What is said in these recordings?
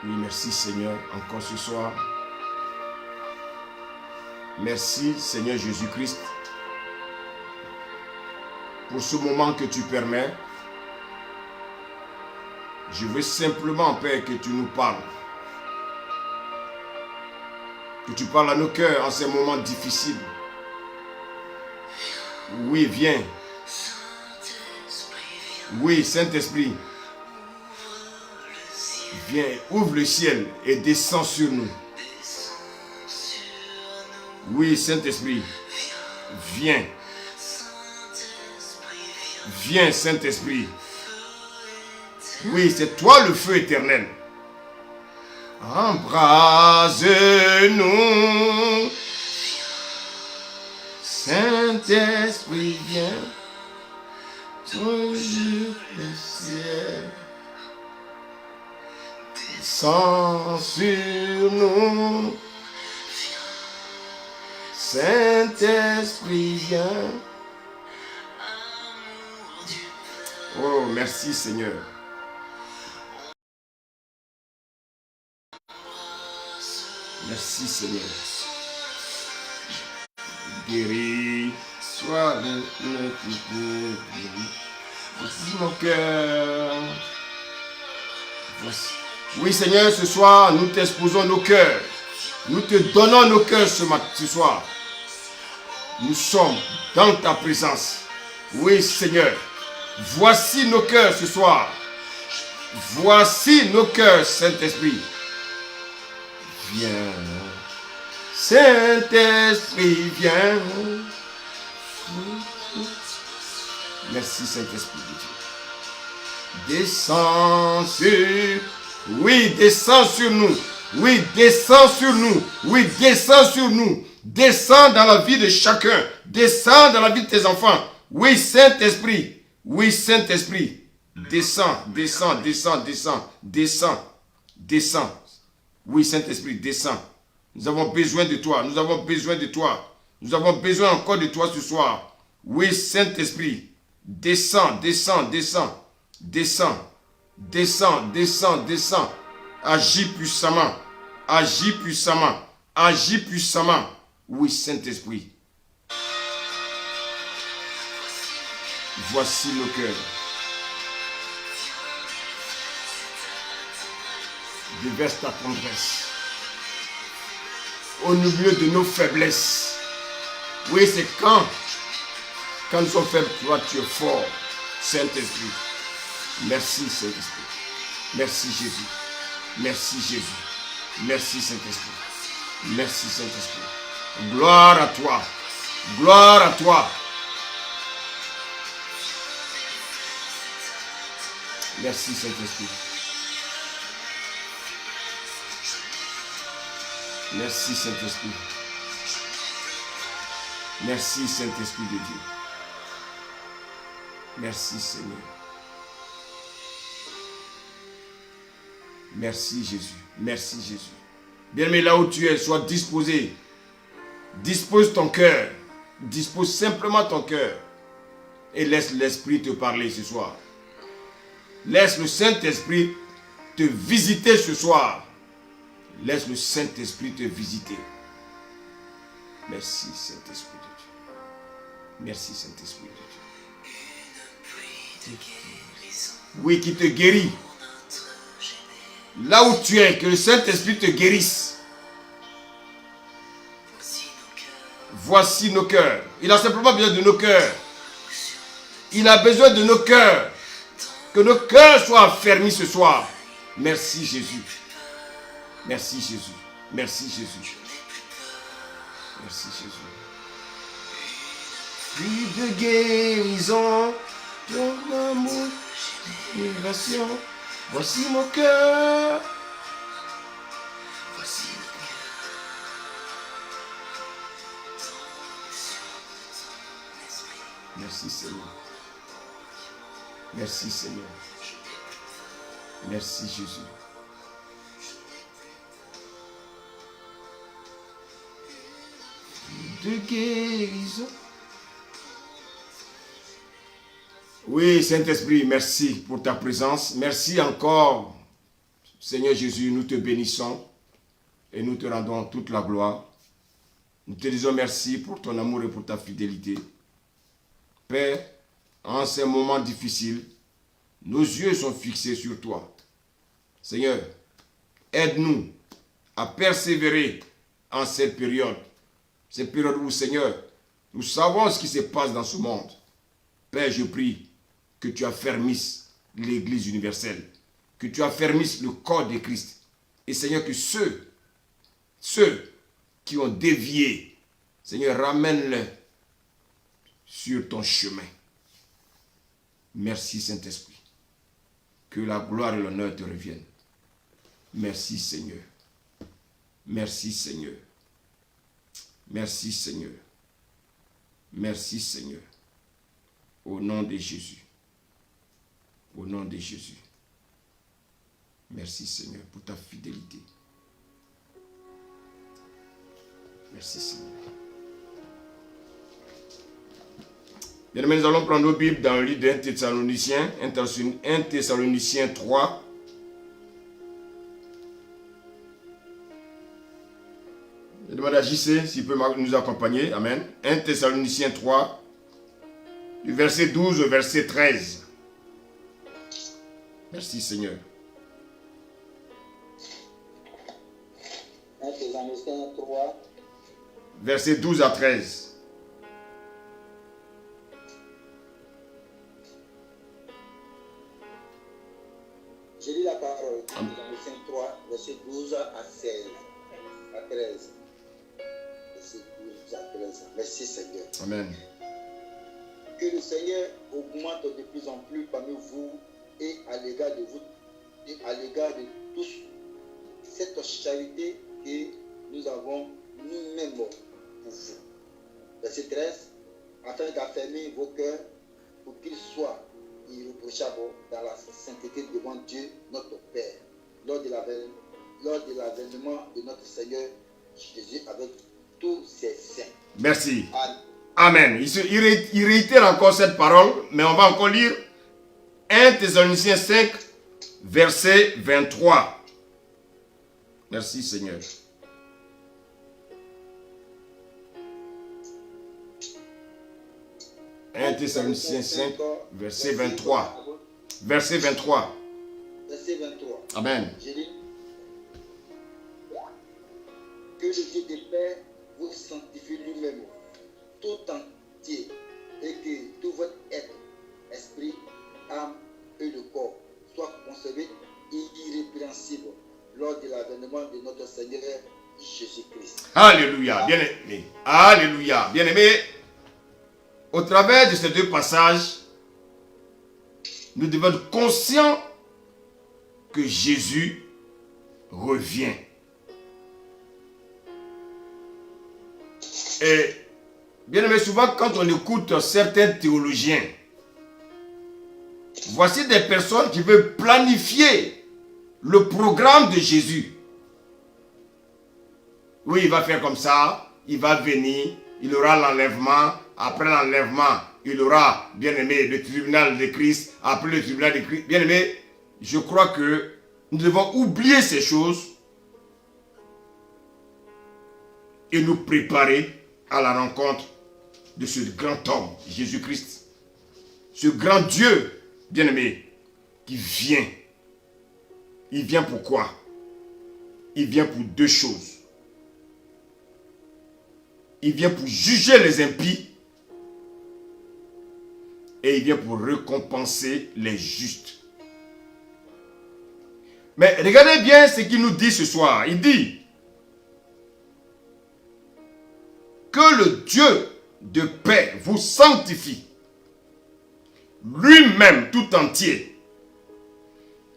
Oui, merci Seigneur, encore ce soir. Merci Seigneur Jésus-Christ pour ce moment que tu permets. Je veux simplement, Père, que tu nous parles. Que tu parles à nos cœurs en ces moments difficiles. Oui, viens. Oui, Saint-Esprit. Viens, ouvre le ciel et descends sur nous. Oui, Saint-Esprit. Viens. Viens, Saint-Esprit. Oui, c'est toi le feu éternel. Embrase-nous. Saint-Esprit, viens. Toujours le ciel. Descends sur nous. Saint-Esprit, viens. Oh, merci Seigneur. Merci Seigneur. Guéris, sois notre guéri. Voici mon cœur. Voici. Oui Seigneur, ce soir, nous t'exposons nos cœurs. Nous te donnons nos cœurs ce soir. Nous sommes dans ta présence. Oui Seigneur. Voici nos cœurs ce soir. Voici nos cœurs, Saint-Esprit. Viens. Saint-Esprit, viens. Merci, Saint-Esprit de Dieu. Descends sur. Oui, descends sur nous. Oui, descends sur nous. Oui, descends sur nous. Descends dans la vie de chacun. Descends dans la vie de tes enfants. Oui, Saint-Esprit. Oui, Saint-Esprit. Descends, descends, descends, descends, descends, descends. Oui, Saint-Esprit, descends. Nous avons besoin de toi. Nous avons besoin de toi. Nous avons besoin encore de toi ce soir. Oui, Saint-Esprit, descends, descends, descends, descends, descends, descends, descends. Agis puissamment. Agis puissamment. Agis puissamment. Oui, Saint-Esprit. Voici nos cœurs. Déverse ta tendresse au milieu de nos faiblesses. Oui, c'est quand nous sommes faibles, toi tu es fort, Saint-Esprit. Merci Saint-Esprit. Merci Jésus. Merci Jésus. Merci Saint-Esprit. Merci Saint-Esprit. Gloire à toi. Gloire à toi. Merci Saint-Esprit. Merci Saint-Esprit. Merci Saint-Esprit de Dieu. Merci Seigneur. Merci Jésus. Merci Jésus. Bien-aimé, là où tu es, sois disposé. Dispose ton cœur. Dispose simplement ton cœur. Et laisse l'Esprit te parler ce soir. Laisse le Saint-Esprit te visiter ce soir. Laisse le Saint-Esprit te visiter. Merci Saint-Esprit de Dieu. Merci Saint-Esprit de Dieu. Oui, qui te guérit. Là où tu es, que le Saint-Esprit te guérisse. Voici nos cœurs. Il a simplement besoin de nos cœurs. Il a besoin de nos cœurs. Que nos cœurs soient affermis ce soir. Merci Jésus. Merci Jésus. Merci Jésus. Merci Jésus. Plus de guérison, ton amour, libération. Voici mon cœur. Voici mon cœur. Merci Seigneur. Merci Seigneur. Merci Jésus. De guérison. Oui, Saint-Esprit, merci pour ta présence. Merci encore Seigneur Jésus, nous te bénissons et nous te rendons toute la gloire. Nous te disons merci pour ton amour et pour ta fidélité. Père, en ces moments difficiles, nos yeux sont fixés sur toi. Seigneur, aide-nous à persévérer en cette période où, Seigneur, nous savons ce qui se passe dans ce monde. Père, je prie que tu affermisses l'Église universelle, que tu affermisses le corps de Christ. Et Seigneur, que ceux qui ont dévié, Seigneur, ramène-les sur ton chemin. Merci Saint-Esprit. Que la gloire et l'honneur te reviennent. Merci Seigneur. Merci Seigneur. Merci Seigneur. Merci Seigneur. Au nom de Jésus. Au nom de Jésus. Merci Seigneur pour ta fidélité. Merci Seigneur. Bien-aimés, nous allons prendre nos Bibles dans le livre d'1 Thessaloniciens, 1 Thessaloniciens 3. Je demande à JC s'il peut nous accompagner. Amen. 1 Thessaloniciens 3, du verset 12 au verset 13. Merci Seigneur. 1 Thessaloniciens 3. Verset 12 à 13. Je lis la parole. 1 Thessaloniciens 3, verset 12 à 16. À 13. Verset 12 à 13. Merci Seigneur. Amen. Que le Seigneur augmente de plus en plus parmi vous et à l'égard de vous et à l'égard de tous cette charité que nous avons nous-mêmes pour vous. Verset 13. Afin d'affermir vos cœurs pour qu'ils soient irréprochables dans la sainteté devant Dieu notre Père lors de l'avènement de notre Seigneur Jésus avec tous ses saints. Merci. Amen. Il réitère encore cette parole, mais on va encore lire 1 Thessaloniciens 5, verset 23. Merci Seigneur. « 1 Thessaloniciens 5, verset 23. » Verset 23. Verset 23. Amen. Je lis. Que le Dieu de paix vous sanctifie lui-même, tout entier, et que tout votre être, esprit, âme et le corps soient conservés irrépréhensibles lors de l'avènement de notre Seigneur Jésus-Christ. Alléluia. Bien-aimé. Alléluia. Bien-aimé. Au travers de ces deux passages, nous devons être conscients que Jésus revient. Et bien aimé, souvent quand on écoute certains théologiens, voici des personnes qui veulent planifier le programme de Jésus. Oui, il va faire comme ça, il va venir, il aura l'enlèvement. Après l'enlèvement, il aura, bien aimé, le tribunal de Christ. Après le tribunal de Christ, bien aimé, je crois que nous devons oublier ces choses et nous préparer à la rencontre de ce grand homme, Jésus-Christ. Ce grand Dieu, bien aimé, qui vient. Il vient pour quoi? Il vient pour deux choses. Il vient pour juger les impies. Et il vient pour récompenser les justes. Mais regardez bien ce qu'il nous dit ce soir. Il dit que le Dieu de paix vous sanctifie lui-même tout entier.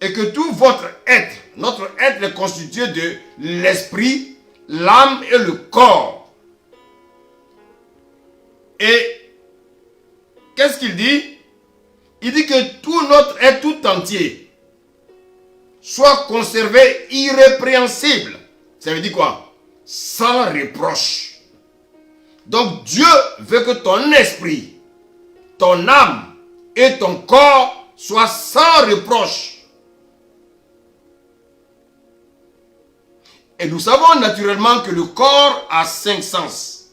Et que tout votre être, notre être est constitué de l'esprit, l'âme et le corps. Et qu'est-ce qu'il dit? Il dit que tout notre être tout entier soit conservé irrépréhensible. Ça veut dire quoi? Sans reproche. Donc Dieu veut que ton esprit, ton âme et ton corps soient sans reproche. Et nous savons naturellement que le corps a 5 sens.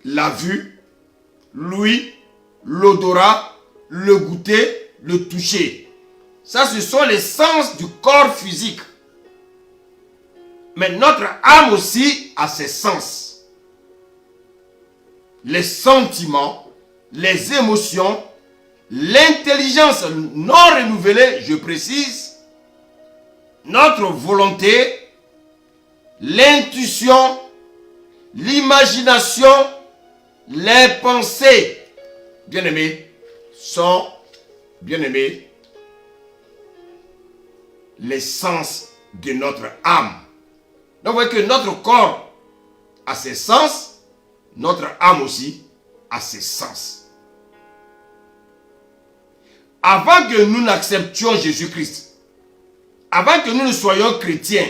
La vue, l'ouïe, l'odorat, le goûter, le toucher. Ça, ce sont les sens du corps physique. Mais notre âme aussi a ses sens. Les sentiments, les émotions, l'intelligence non renouvelée, je précise, notre volonté, l'intuition, l'imagination, les pensées, bien-aimés, sont, bien-aimés, les sens de notre âme. Donc vous voyez que notre corps a ses sens, notre âme aussi a ses sens. Avant que nous n'acceptions Jésus-Christ, avant que nous ne soyons chrétiens,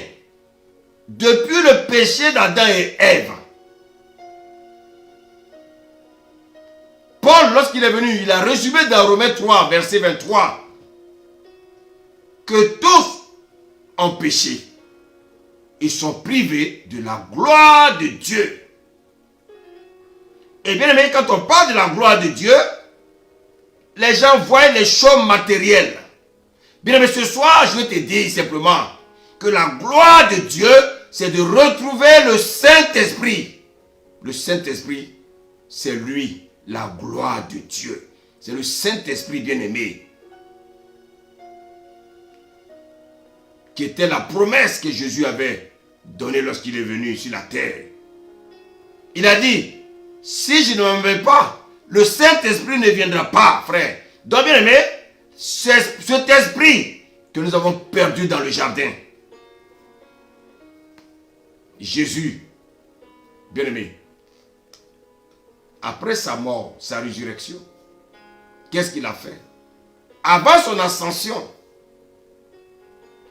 depuis le péché d'Adam et Ève, Paul, lorsqu'il est venu, il a résumé dans Romains 3, verset 23, que tous ont péché. Ils sont privés de la gloire de Dieu. Et bien aimé, quand on parle de la gloire de Dieu, les gens voient les choses matérielles. Bien aimé, ce soir, je vais te dire simplement que la gloire de Dieu, c'est de retrouver le Saint-Esprit. Le Saint-Esprit, c'est lui, la gloire de Dieu. C'est le Saint-Esprit bien-aimé, qui était la promesse que Jésus avait donnée lorsqu'il est venu sur la terre. Il a dit, si je ne m'en vais pas, le Saint-Esprit ne viendra pas, frère. Donc, bien aimé, cet esprit que nous avons perdu dans le jardin, Jésus, bien aimé, après sa mort, sa résurrection, qu'est-ce qu'il a fait? Avant son ascension,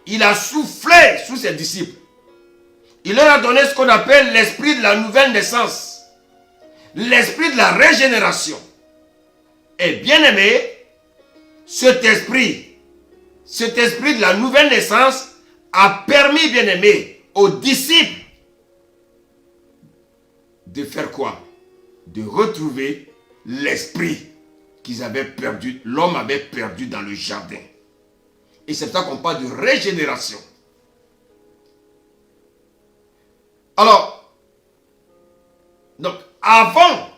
il a soufflé sous ses disciples. Il leur a donné ce qu'on appelle l'esprit de la nouvelle naissance. L'esprit de la régénération. Et bien aimé, cet esprit de la nouvelle naissance a permis, bien aimé, aux disciples de faire quoi? De retrouver l'esprit qu'ils avaient perdu, l'homme avait perdu dans le jardin. Et c'est pour ça qu'on parle de régénération. Alors, donc, avant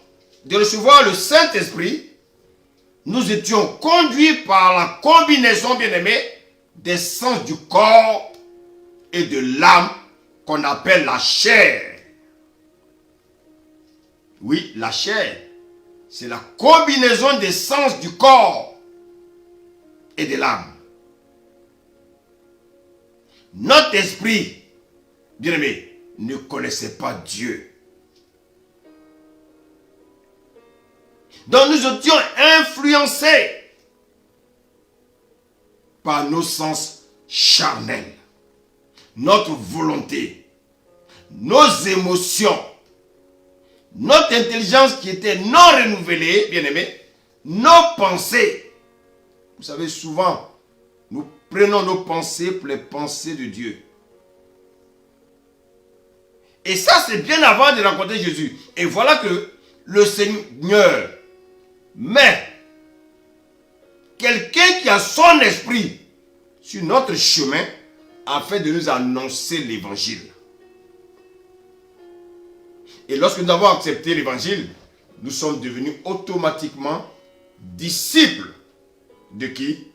de recevoir le Saint-Esprit, nous étions conduits par la combinaison, bien-aimée, des sens du corps et de l'âme qu'on appelle la chair. Oui, la chair, c'est la combinaison des sens du corps et de l'âme. Notre esprit, bien-aimé, ne connaissait pas Dieu. Donc nous étions influencés par nos sens charnels, notre volonté, nos émotions, notre intelligence qui était non renouvelée, bien-aimé, nos pensées. Vous savez, souvent, nous prenons nos pensées pour les pensées de Dieu. Et ça, c'est bien avant de rencontrer Jésus. Et voilà que le Seigneur met quelqu'un qui a son esprit sur notre chemin afin de nous annoncer l'évangile. Et lorsque nous avons accepté l'évangile, nous sommes devenus automatiquement disciples de qui?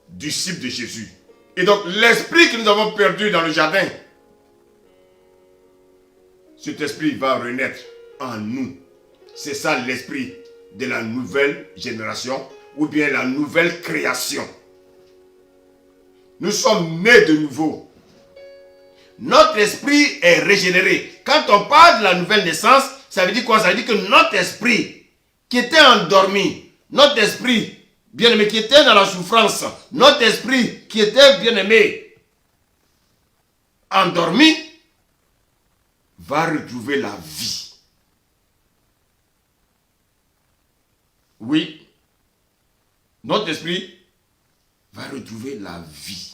Disciples de Jésus. Et donc l'esprit que nous avons perdu dans le jardin, cet esprit va renaître en nous. C'est ça l'esprit de la nouvelle génération ou bien la nouvelle création. Nous sommes nés de nouveau. Notre esprit est régénéré. Quand on parle de la nouvelle naissance, ça veut dire quoi? Ça veut dire que notre esprit qui était endormi, notre esprit bien-aimé qui était dans la souffrance, notre esprit qui était bien-aimé endormi, va retrouver la vie. Oui, notre esprit va retrouver la vie.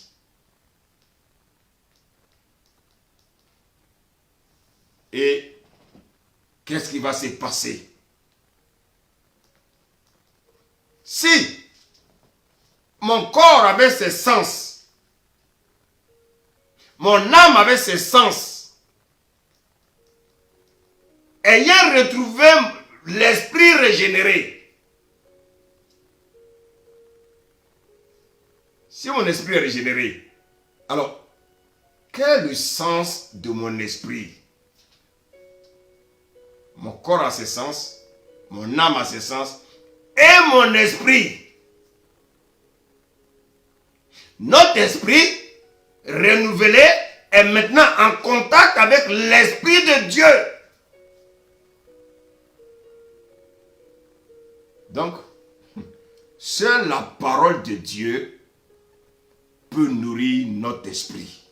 Et qu'est-ce qui va se passer? Si mon corps avait ses sens, mon âme avait ses sens, ayant retrouvé l'esprit régénéré, si mon esprit est régénéré, alors quel est le sens de mon esprit? Mon corps a ses sens, mon âme a ses sens, et mon esprit. Notre esprit renouvelé est maintenant en contact avec l'Esprit de Dieu. Donc, seule la parole de Dieu peut nourrir notre esprit.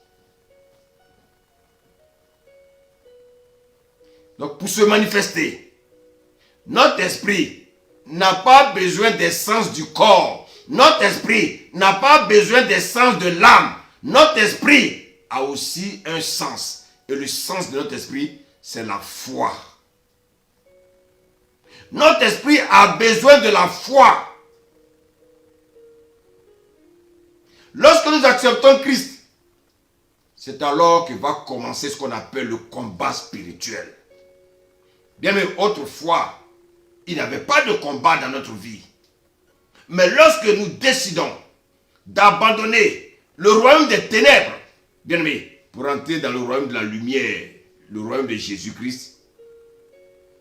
Donc, pour se manifester, notre esprit n'a pas besoin des sens du corps. Notre esprit n'a pas besoin des sens de l'âme. Notre esprit a aussi un sens. Et le sens de notre esprit, c'est la foi. Notre esprit a besoin de la foi. Lorsque nous acceptons Christ, c'est alors que va commencer ce qu'on appelle le combat spirituel. Bien mais autrefois, il n'y avait pas de combat dans notre vie. Mais lorsque nous décidons d'abandonner le royaume des ténèbres, bien aimé, pour entrer dans le royaume de la lumière, le royaume de Jésus-Christ,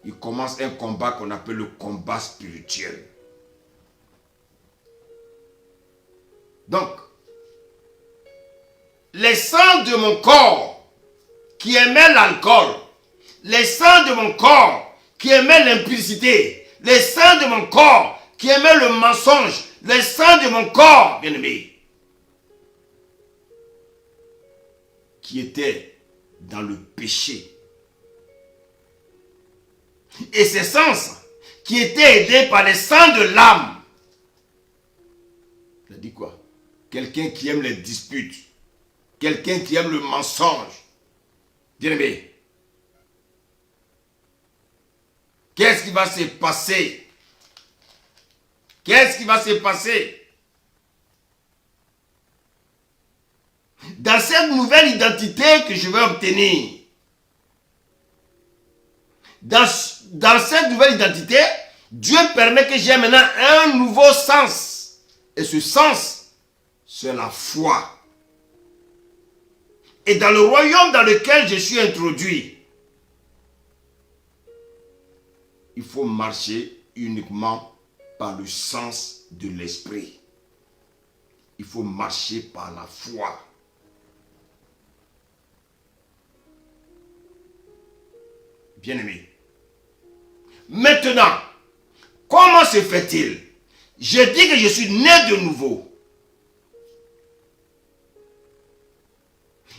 il commence un combat qu'on appelle le combat spirituel. Donc, les sangs de mon corps qui aimaient l'alcool, les sangs de mon corps qui aimaient l'impudicité, les sangs de mon corps qui aimaient le mensonge, les sangs de mon corps, bien-aimé, qui étaient dans le péché. Et ces sens qui étaient aidés par les sangs de l'âme. Ça dit quoi? Quelqu'un qui aime les disputes, quelqu'un qui aime le mensonge. Bien-aimé, qu'est-ce qui va se passer? Qu'est-ce qui va se passer? Dans cette nouvelle identité que je vais obtenir, dans cette nouvelle identité, Dieu permet que j'ai maintenant un nouveau sens. Et ce sens, c'est la foi. Et dans le royaume dans lequel je suis introduit, il faut marcher uniquement par le sens de l'esprit. Il faut marcher par la foi. Bien-aimé. Maintenant, comment se fait-il? Je dis que je suis né de nouveau.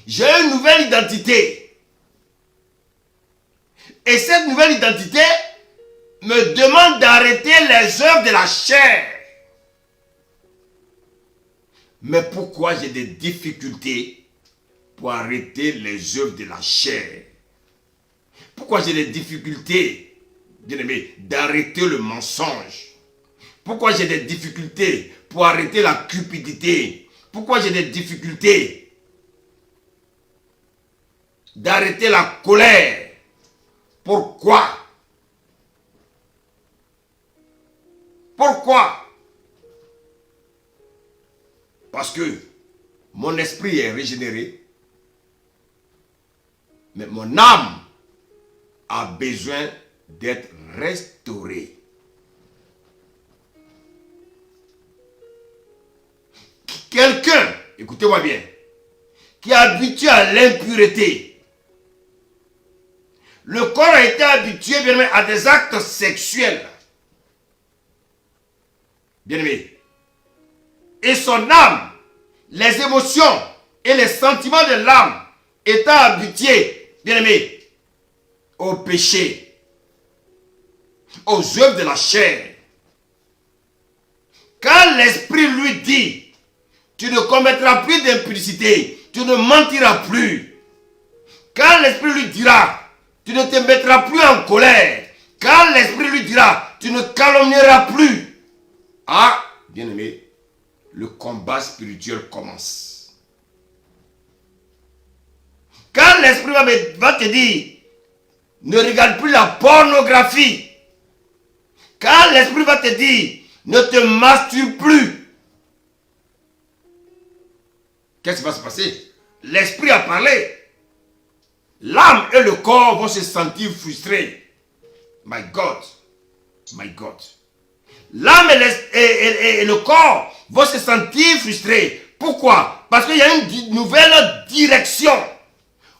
J'ai une nouvelle identité. Et cette nouvelle identité me demande d'arrêter les œuvres de la chair. Mais pourquoi j'ai des difficultés pour arrêter les œuvres de la chair? Pourquoi j'ai des difficultés, bien-aimé, d'arrêter le mensonge? Pourquoi j'ai des difficultés pour arrêter la cupidité? Pourquoi j'ai des difficultés d'arrêter la colère? Pourquoi? Pourquoi? Parce que mon esprit est régénéré, mais mon âme a besoin d'être restaurée. Quelqu'un, écoutez-moi bien, qui est habitué à l'impureté, le corps a été habitué, bien aimé, à des actes sexuels. Bien aimé. Et son âme, les émotions et les sentiments de l'âme étant habitués, bien aimé, au péché, aux œuvres de la chair. Quand l'esprit lui dit, tu ne commettras plus d'impudicité, tu ne mentiras plus. Quand l'esprit lui dira, Tu ne te mettras plus en colère. Quand l'esprit lui dira, tu ne calomnieras plus. Ah, bien-aimé, le combat spirituel commence. Quand l'esprit va te dire, ne regarde plus la pornographie. Quand l'esprit va te dire, ne te masturbe plus. Qu'est-ce qui va se passer? L'esprit a parlé. L'âme et le corps vont se sentir frustrés. My God. My God. L'âme et le corps vont se sentir frustrés. Pourquoi? Parce qu'il y a une nouvelle direction.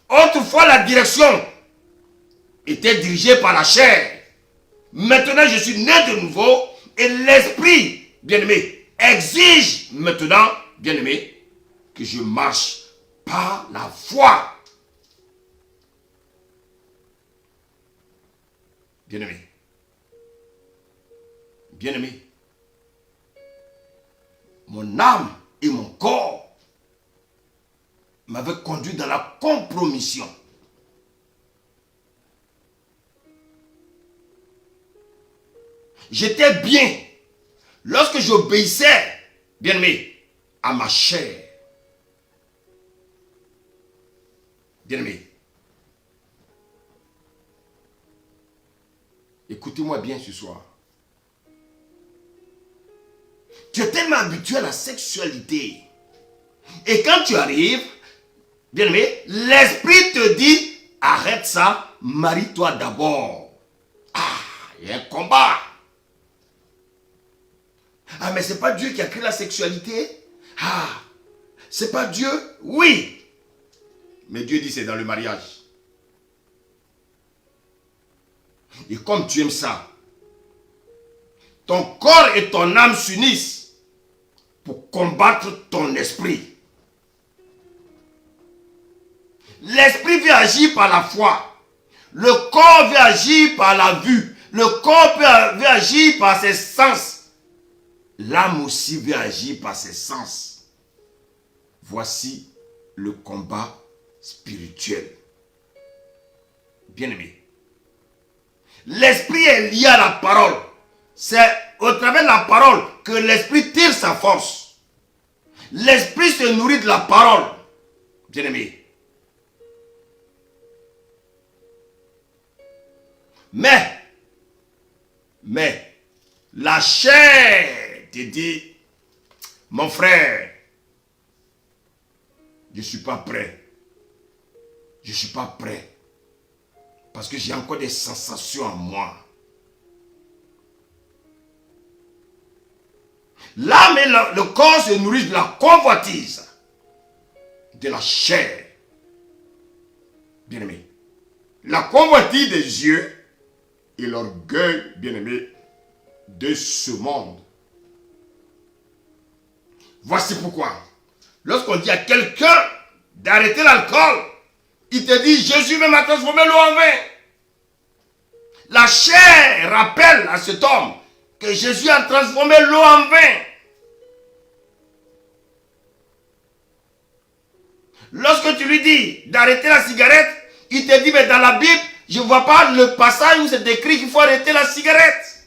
Autrefois, la direction était dirigée par la chair. Maintenant, je suis né de nouveau et l'esprit, bien-aimé, exige maintenant, bien-aimé, que je marche par la foi. Bien-aimé. Bien-aimé. Mon âme et mon corps m'avaient conduit dans la compromission. J'étais bien lorsque j'obéissais, bien-aimé, à ma chair. Bien-aimé. Écoutez-moi bien ce soir. Tu es tellement habitué à la sexualité. Et quand tu arrives, bien-aimé, l'esprit te dit, arrête ça, marie-toi d'abord. Ah, il y a un combat. Ah, mais c'est pas Dieu qui a créé la sexualité? Ah, c'est pas Dieu? Oui. Mais Dieu dit c'est dans le mariage. Et comme tu aimes ça, ton corps et ton âme s'unissent pour combattre ton esprit. L'esprit veut agir par la foi. Le corps veut agir par la vue. Le corps veut agir par ses sens. L'âme aussi veut agir par ses sens. Voici le combat spirituel. Bien-aimé. L'esprit est lié à la parole. C'est au travers de la parole que l'esprit tire sa force. L'esprit se nourrit de la parole. Bien-aimé. Mais, la chair te dit, mon frère, je ne suis pas prêt. Je ne suis pas prêt. Parce que j'ai encore des sensations en moi. L'âme et le corps se nourrissent de la convoitise, de la chair. Bien-aimé. La convoitise des yeux et l'orgueil, bien-aimé, de ce monde. Voici pourquoi. Lorsqu'on dit à quelqu'un d'arrêter l'alcool, il te dit, Jésus même a transformé l'eau en vin. La chair rappelle à cet homme que Jésus a transformé l'eau en vin. Lorsque tu lui dis d'arrêter la cigarette, il te dit, mais dans la Bible, je ne vois pas le passage où c'est écrit qu'il faut arrêter la cigarette.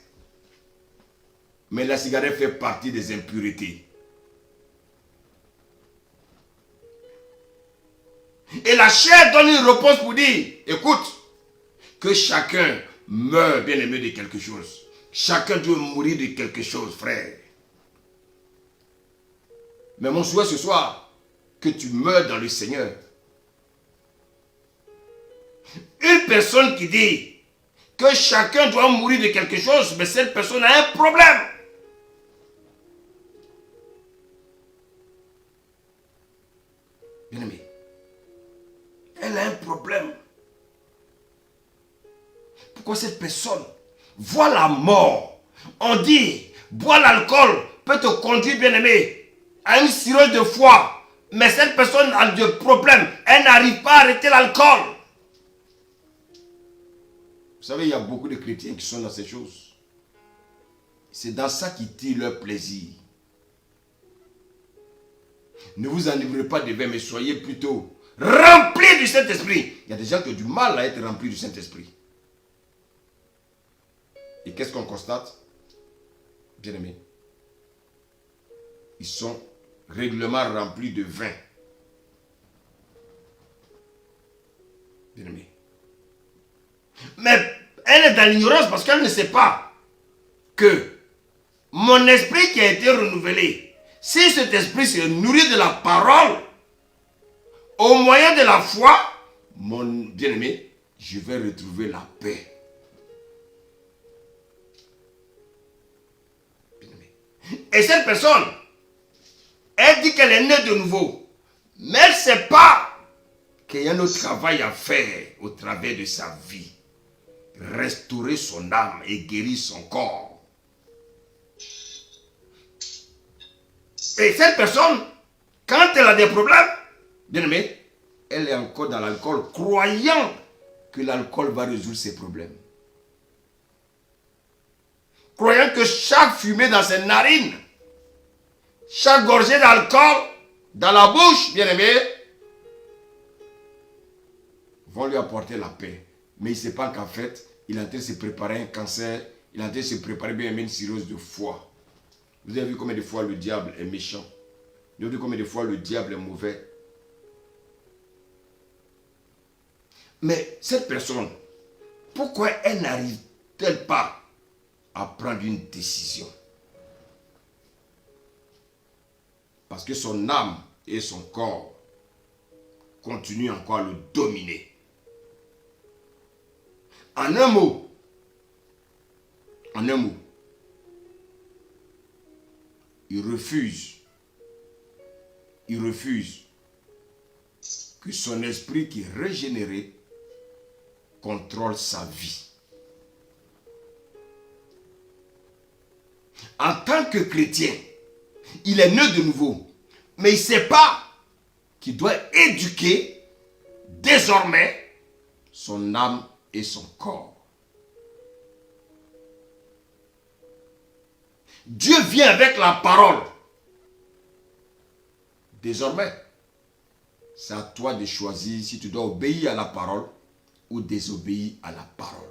Mais la cigarette fait partie des impuretés. Et la chair donne une réponse pour dire, écoute, que chacun meurt, bien-aimé, de quelque chose. Chacun doit mourir de quelque chose, frère. Mais mon souhait ce soir, que tu meurs dans le Seigneur. Une personne qui dit que chacun doit mourir de quelque chose, mais cette personne a un problème. Bien-aimé, elle a un problème. Pourquoi cette personne voit la mort? On dit, boire l'alcool peut te conduire, bien-aimé, à une cirrhose de foie. Mais cette personne a des problèmes. Elle n'arrive pas à arrêter l'alcool. Vous savez, il y a beaucoup de chrétiens qui sont dans ces choses. C'est dans ça qu'ils tirent leur plaisir. Ne vous enivrez pas de vin, mais soyez plutôt remplis du Saint-Esprit. Il y a des gens qui ont du mal à être remplis du Saint-Esprit. Et qu'est-ce qu'on constate? Bien-aimés, ils sont régulièrement remplis de vin. Bien-aimés. Mais elle est dans l'ignorance parce qu'elle ne sait pas que mon esprit qui a été renouvelé, si cet esprit se nourrit de la parole, au moyen de la foi, mon bien-aimé, je vais retrouver la paix. Bien-aimé. Et cette personne, elle dit qu'elle est née de nouveau, mais elle ne sait pas qu'il y a un autre travail à faire au travers de sa vie. Restaurer son âme et guérir son corps. Et cette personne, quand elle a des problèmes, bien aimé, elle est encore dans l'alcool, croyant que l'alcool va résoudre ses problèmes. Croyant que chaque fumée dans ses narines, chaque gorgée d'alcool dans la bouche, bien aimé, vont lui apporter la paix. Mais il ne sait pas qu'en fait, il est en train de se préparer un cancer, il est en train de se préparer bien une cirrhose de foie. Vous avez vu combien de fois le diable est méchant? Vous avez vu combien de fois le diable est mauvais? Mais cette personne, pourquoi elle n'arrive-t-elle pas à prendre une décision? Parce que son âme et son corps continuent encore à le dominer. En un mot, il refuse que son esprit qui est régénéré contrôle sa vie. En tant que chrétien, il est né de nouveau, mais il ne sait pas qu'il doit éduquer désormais son âme et son corps. Dieu vient avec la parole. Désormais, c'est à toi de choisir si tu dois obéir à la parole ou désobéir à la parole.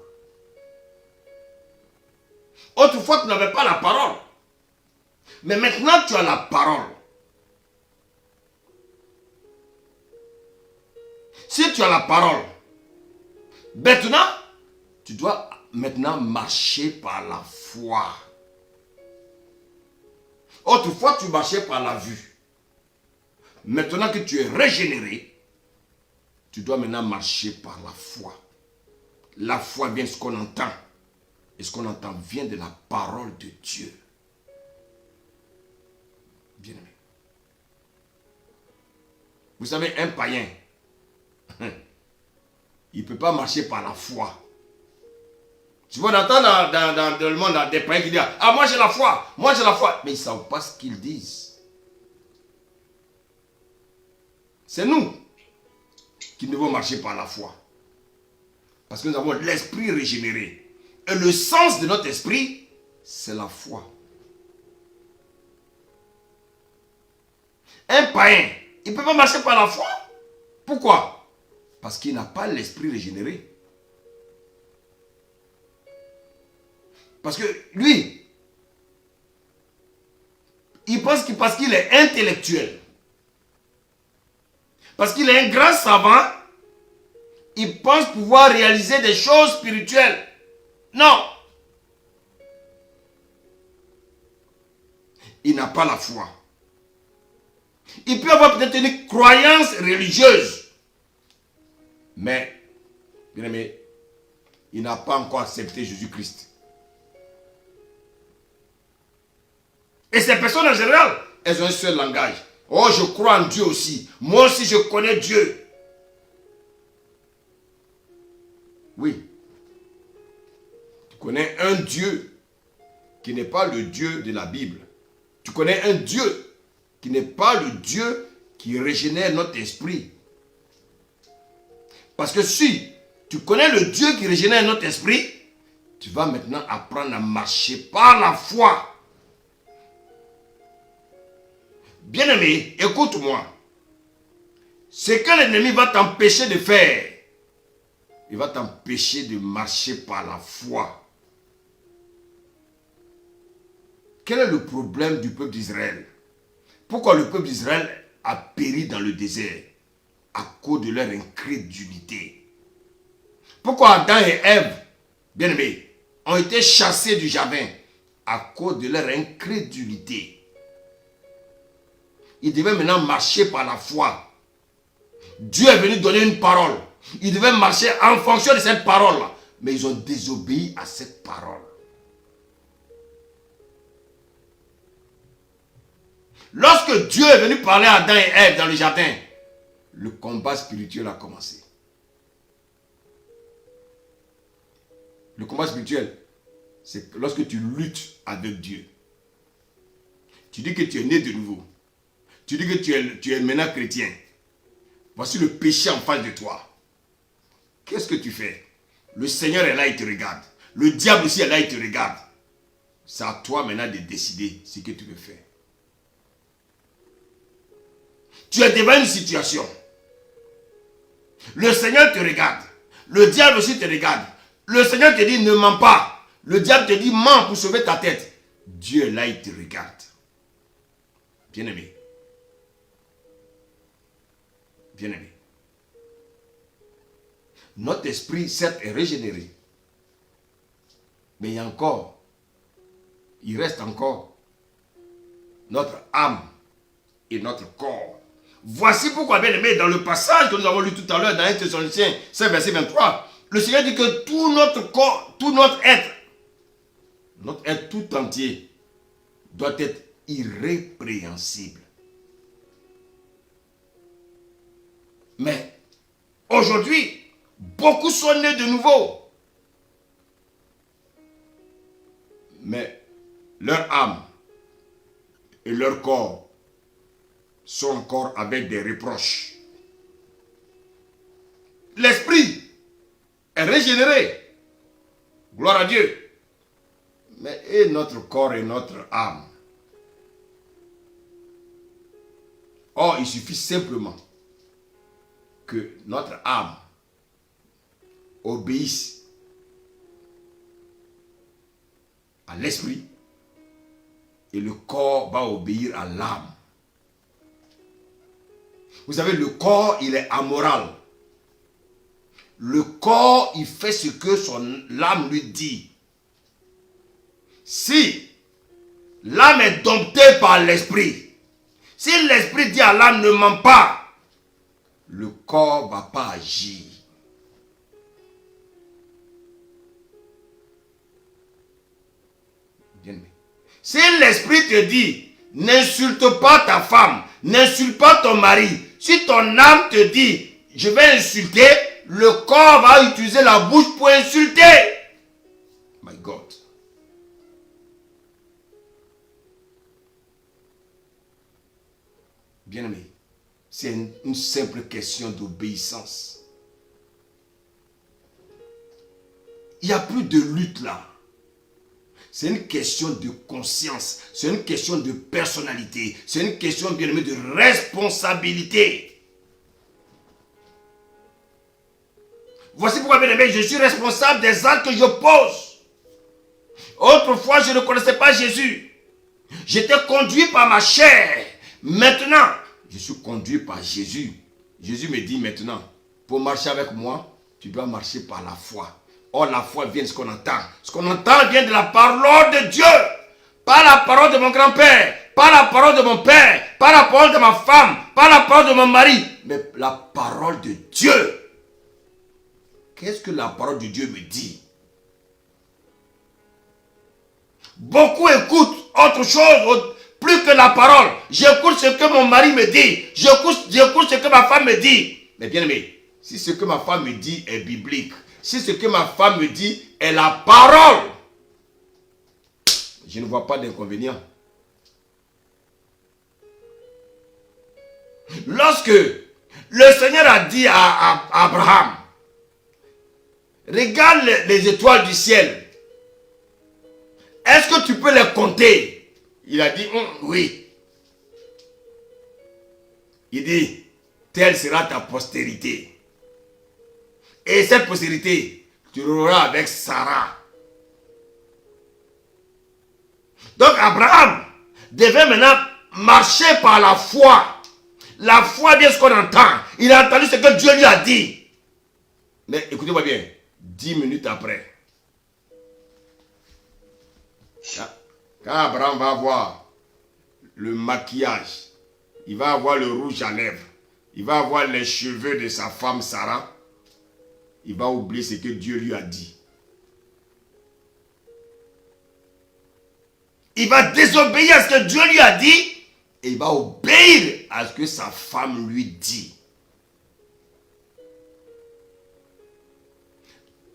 Autrefois, tu n'avais pas la parole. Mais maintenant, tu as la parole. Si tu as la parole, maintenant, tu dois maintenant marcher par la foi. Autrefois, tu marchais par la vue. Maintenant que tu es régénéré, tu dois maintenant marcher par la foi. La foi vient de ce qu'on entend. Et ce qu'on entend vient de la parole de Dieu. Bien-aimé. Vous savez, un païen, il ne peut pas marcher par la foi. Tu vois, on entend dans le monde des païens qui disent « Ah, moi j'ai la foi, moi j'ai la foi ». Mais ils ne savent pas ce qu'ils disent. C'est nous qui devons marcher par la foi. Parce que nous avons l'esprit régénéré. Et le sens de notre esprit, c'est la foi. Un païen, il ne peut pas marcher par la foi. Pourquoi? Parce qu'il n'a pas l'esprit régénéré. Parce que lui, il pense que parce qu'il est intellectuel, parce qu'il est un grand savant, il pense pouvoir réaliser des choses spirituelles. Non. Il n'a pas la foi. Il peut avoir peut-être une croyance religieuse. Mais, bien aimé, il n'a pas encore accepté Jésus-Christ. Et ces personnes en général, elles ont un seul langage. Oh, je crois en Dieu aussi. Moi aussi, je connais Dieu. Oui. Tu connais un Dieu qui n'est pas le Dieu de la Bible. Tu connais un Dieu qui n'est pas le Dieu qui régénère notre esprit. Parce que si tu connais le Dieu qui régénère notre esprit, tu vas maintenant apprendre à marcher par la foi. Bien-aimé, écoute-moi. Ce que l'ennemi va t'empêcher de faire, il va t'empêcher de marcher par la foi. Quel est le problème du peuple d'Israël? Pourquoi le peuple d'Israël a péri dans le désert? À cause de leur incrédulité. Pourquoi Adam et Ève, bien-aimés, ont été chassés du jardin? À cause de leur incrédulité. Ils devaient maintenant marcher par la foi. Dieu est venu donner une parole. Ils devaient marcher en fonction de cette parole-là. Mais ils ont désobéi à cette parole. Lorsque Dieu est venu parler à Adam et Ève dans le jardin, le combat spirituel a commencé. Le combat spirituel, c'est lorsque tu luttes avec Dieu. Tu dis que tu es né de nouveau. Tu dis que tu es maintenant chrétien. Voici le péché en face de toi. Qu'est-ce que tu fais? Le Seigneur est là, il te regarde. Le diable aussi est là, il te regarde. C'est à toi maintenant de décider ce que tu veux faire. Tu es devant une situation. Le Seigneur te regarde. Le diable aussi te regarde. Le Seigneur te dit ne mens pas. Le diable te dit mens pour sauver ta tête. Dieu est là, il te regarde. Bien-aimé. Bien-aimé. Notre esprit, certes, est régénéré. Mais il y a encore, il reste encore notre âme et notre corps. Voici pourquoi, bien aimé, dans le passage que nous avons lu tout à l'heure, dans 1 Thessaloniciens 5, verset 23, le Seigneur dit que tout notre corps, tout notre être tout entier, doit être irrépréhensible. Mais aujourd'hui, beaucoup sont nés de nouveau. Mais leur âme et leur corps sont encore avec des reproches. L'esprit est régénéré. Gloire à Dieu. Mais et notre corps et notre âme? Or, il suffit simplement que notre âme obéisse à l'esprit et le corps va obéir à l'âme. Vous savez, le corps, il est amoral. Le corps, il fait ce que l'âme lui dit. Si l'âme est domptée par l'esprit, si l'esprit dit à l'âme ne ment pas, le corps ne va pas agir. Bien aimé. Si l'esprit te dit n'insulte pas ta femme, n'insulte pas ton mari, si ton âme te dit je vais insulter, le corps va utiliser la bouche pour insulter. My God. Bien-aimé, c'est une simple question d'obéissance. Il n'y a plus de lutte là. C'est une question de conscience, c'est une question de personnalité, c'est une question, bien-aimé, de responsabilité. Voici pourquoi, bien-aimé, je suis responsable des actes que je pose. Autrefois, je ne connaissais pas Jésus. J'étais conduit par ma chair. Maintenant, je suis conduit par Jésus. Jésus me dit maintenant, pour marcher avec moi, tu dois marcher par la foi. Or, la foi vient de ce qu'on entend. Ce qu'on entend vient de la parole de Dieu. Pas la parole de mon grand-père, pas la parole de mon père, pas la parole de ma femme, pas la parole de mon mari, mais la parole de Dieu. Qu'est-ce que la parole de Dieu me dit? Beaucoup écoutent autre chose, plus que la parole. J'écoute ce que mon mari me dit. J'écoute ce que ma femme me dit. Mais bien aimé, si ce que ma femme me dit est biblique, si ce que ma femme me dit est la parole, je ne vois pas d'inconvénient. Lorsque le Seigneur a dit à Abraham, regarde les étoiles du ciel, est-ce que tu peux les compter? Il a dit oui. Il dit, telle sera ta postérité. Et cette postérité, tu l'auras avec Sarah. Donc Abraham devait maintenant marcher par la foi. La foi vient ce qu'on entend. Il a entendu ce que Dieu lui a dit. Mais écoutez-moi bien, 10 minutes après, quand Abraham va voir le maquillage, il va avoir le rouge à lèvres, il va avoir les cheveux de sa femme Sarah, il va oublier ce que Dieu lui a dit. Il va désobéir à ce que Dieu lui a dit et il va obéir à ce que sa femme lui dit.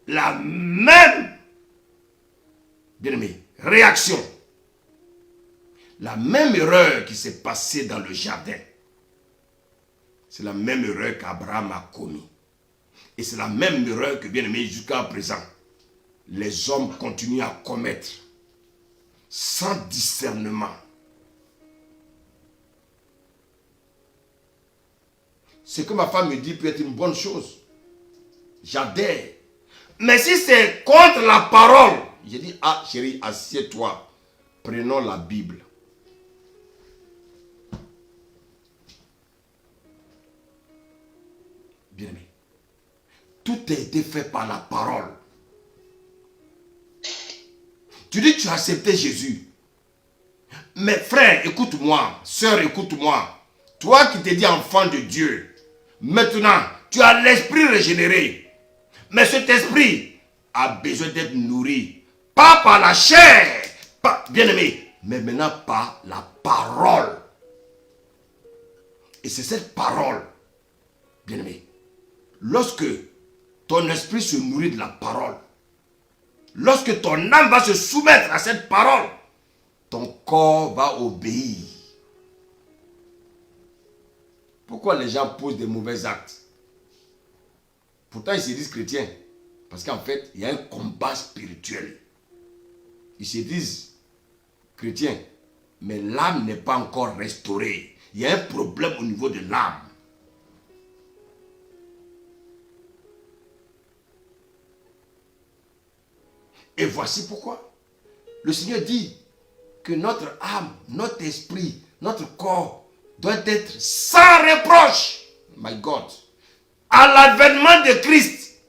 La même, bien-aimé, réaction. La même erreur qui s'est passée dans le jardin. C'est la même erreur qu'Abraham a commis. Et c'est la même erreur que, bien-aimé, jusqu'à présent, les hommes continuent à commettre sans discernement. Ce que ma femme me dit peut être une bonne chose. J'adhère. Mais si c'est contre la parole, j'ai dit, ah chérie, assieds-toi. Prenons la Bible. Bien-aimé, tout a été fait par la parole. Tu dis que tu as accepté Jésus. Mais frère, écoute-moi. Sœur, écoute-moi. Toi qui t'es dit enfant de Dieu, maintenant, tu as l'esprit régénéré. Mais cet esprit a besoin d'être nourri. Pas par la chair, bien-aimé, mais maintenant par la parole. Et c'est cette parole, bien-aimé, lorsque ton esprit se nourrit de la parole, lorsque ton âme va se soumettre à cette parole, ton corps va obéir. Pourquoi les gens posent des mauvais actes? Pourtant, ils se disent chrétiens. Parce qu'en fait, il y a un combat spirituel. Ils se disent chrétiens, mais l'âme n'est pas encore restaurée. Il y a un problème au niveau de l'âme. Et voici pourquoi. Le Seigneur dit que notre âme, notre esprit, notre corps doit être sans reproche. My God. À l'avènement de Christ.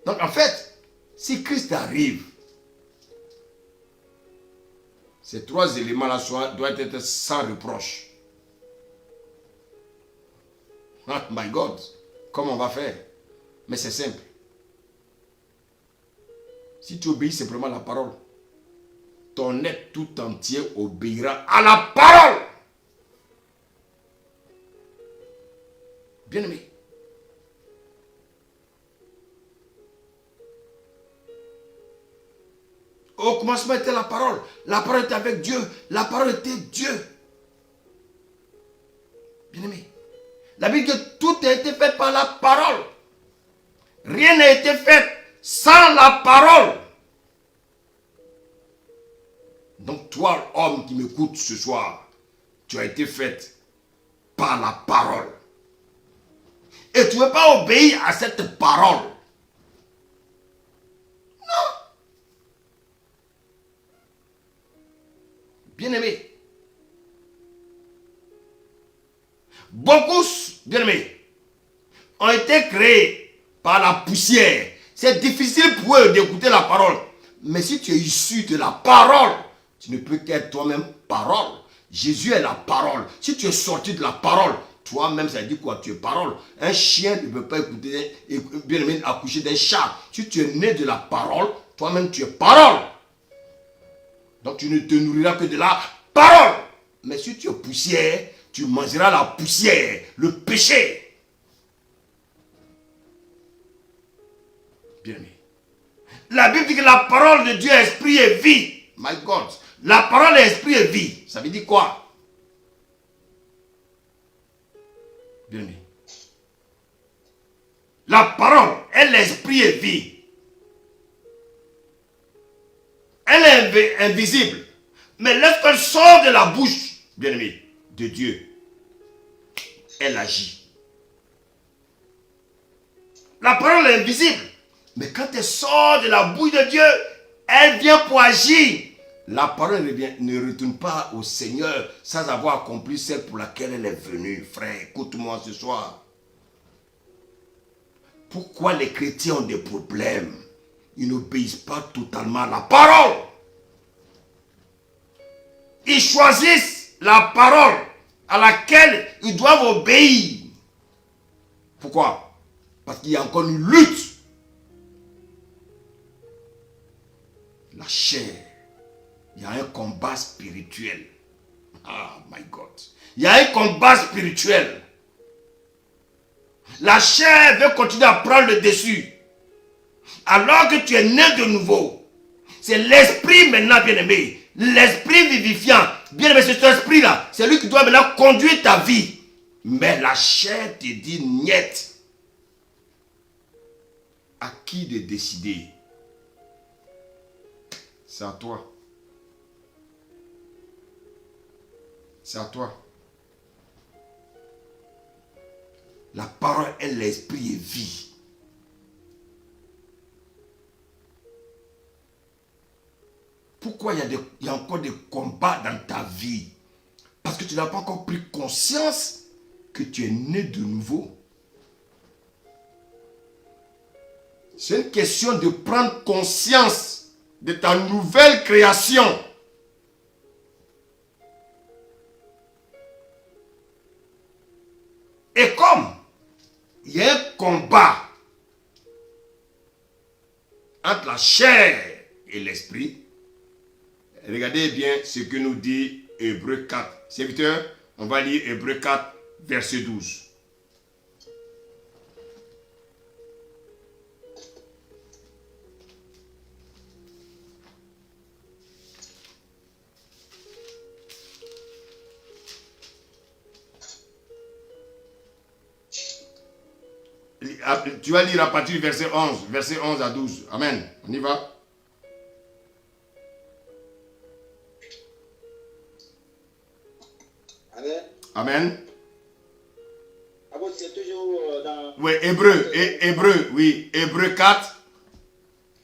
Donc en fait, si Christ arrive, ces trois éléments-là doivent être sans reproche. Oh my God, comment on va faire? Mais c'est simple. Si tu obéis simplement à la parole, ton être tout entier obéira à la parole. Bien-aimé. Au commencement était la parole. La parole était avec Dieu. La parole était Dieu. Bien-aimé. La Bible dit que tout a été fait par la parole. Rien n'a été fait sans la parole. Donc toi, homme qui m'écoute ce soir, tu as été fait par la parole. Et tu ne veux pas obéir à cette parole. Non. Bien-aimé. Beaucoup, bien-aimés, ont été créés par la poussière. C'est difficile pour eux d'écouter la parole. Mais si tu es issu de la parole, tu ne peux qu'être toi-même parole. Jésus est la parole. Si tu es sorti de la parole, toi-même, ça dit quoi? Tu es parole. Un chien ne peut pas écouter, bien-aimé, accoucher d'un chat. Si tu es né de la parole, toi-même, tu es parole. Donc, tu ne te nourriras que de la parole. Mais si tu es poussière, tu mangeras la poussière, le péché. Bien-aimé. La Bible dit que la parole de Dieu est esprit et vie. My God. La parole est esprit et vie. Ça veut dire quoi? Bien-aimé. La parole est l'esprit et vie. Elle est invisible. Mais lorsqu'elle sort de la bouche, bien-aimé, de Dieu, elle agit. parole est invisible. Mais quand elle sort de la bouche de Dieu, elle vient pour agir. La parole ne retourne pas au Seigneur sans avoir accompli celle pour laquelle elle est venue. Frère, écoute-moi ce soir. Pourquoi les chrétiens ont des problèmes? Ils n'obéissent pas totalement à la parole. Ils choisissent la parole à laquelle ils doivent obéir. Pourquoi? Parce qu'il y a encore une lutte. La chair. Il y a un combat spirituel. Ah, my God. Il y a un combat spirituel. La chair veut continuer à prendre le dessus. Alors que tu es né de nouveau. C'est l'esprit maintenant, bien-aimé. L'esprit vivifiant. Bien-aimé, c'est cet esprit-là. C'est lui qui doit maintenant conduire ta vie. Mais la chair te dit niet. À qui de décider? C'est à toi. C'est à toi. La parole est l'esprit et vie. Pourquoi il y a encore des combats dans ta vie? Parce que tu n'as pas encore pris conscience que tu es né de nouveau. C'est une question de prendre conscience de ta nouvelle création. Et comme il y a un combat entre la chair et l'esprit, regardez bien ce que nous dit Hébreux 4. Serviteur, on va lire Hébreux 4, verset 12. Tu vas lire à partir du verset 11 à 12. Amen. On y va. Amen. Amen. Ah bon, c'est toujours dans... Oui, Hébreux, oui. Hébreux 4.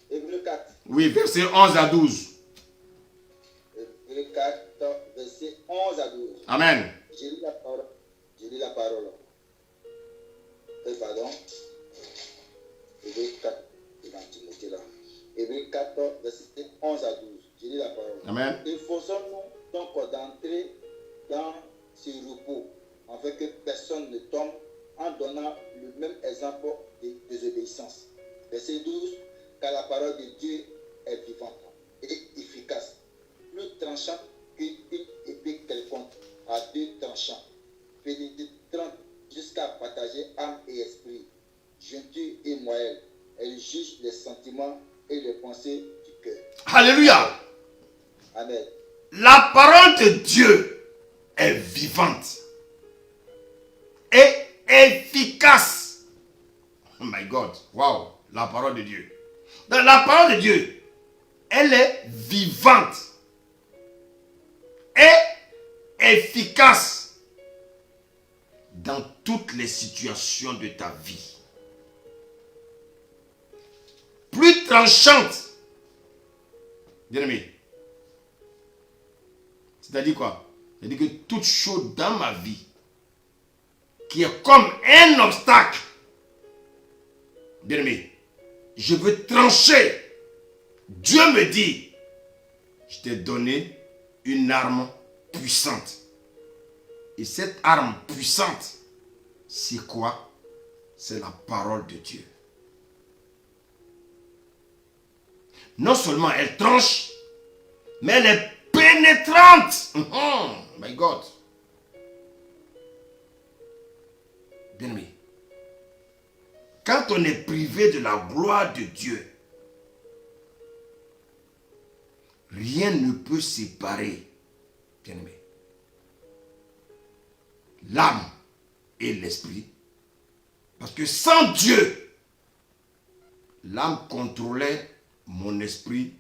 Hébreux 4. Oui, verset 11 à 12. Hébreux 4, verset 11 à 12. Amen. J'ai lu la parole. J'ai lu la parole. Pardon. Hébreux 4, c'est dans Timothée là. Hébreux 4, verset 11 à 12. J'ai lu la parole. Amen. Efforçons-nous donc d'entrer dans ce repos, afin que personne ne tombe en donnant le même exemple de désobéissance. Verset 12, car la parole de Dieu est vivante et efficace, plus tranchante qu'une épée quelconque, à deux tranchants, pénétrante jusqu'à partager âme et esprit, jointure et moelle. Elle juge les sentiments et les pensées du cœur. Alléluia. Amen. La parole de Dieu est vivante et efficace. Oh my God. Wow. La parole de Dieu. Donc, la parole de Dieu, elle est vivante et efficace dans toutes les situations de ta vie. Plus tranchante. Bien-aimé. C'est-à-dire quoi? C'est-à-dire que toute chose dans ma vie qui est comme un obstacle, bien-aimé, je veux trancher. Dieu me dit, je t'ai donné une arme puissante. Et cette arme puissante, c'est quoi? C'est la parole de Dieu. Non seulement elle tranche, mais elle est pénétrante. Oh my God. Bien-aimé, quand on est privé de la gloire de Dieu, rien ne peut séparer, bien-aimé, l'âme et l'esprit. Parce que sans Dieu, l'âme contrôlait mon esprit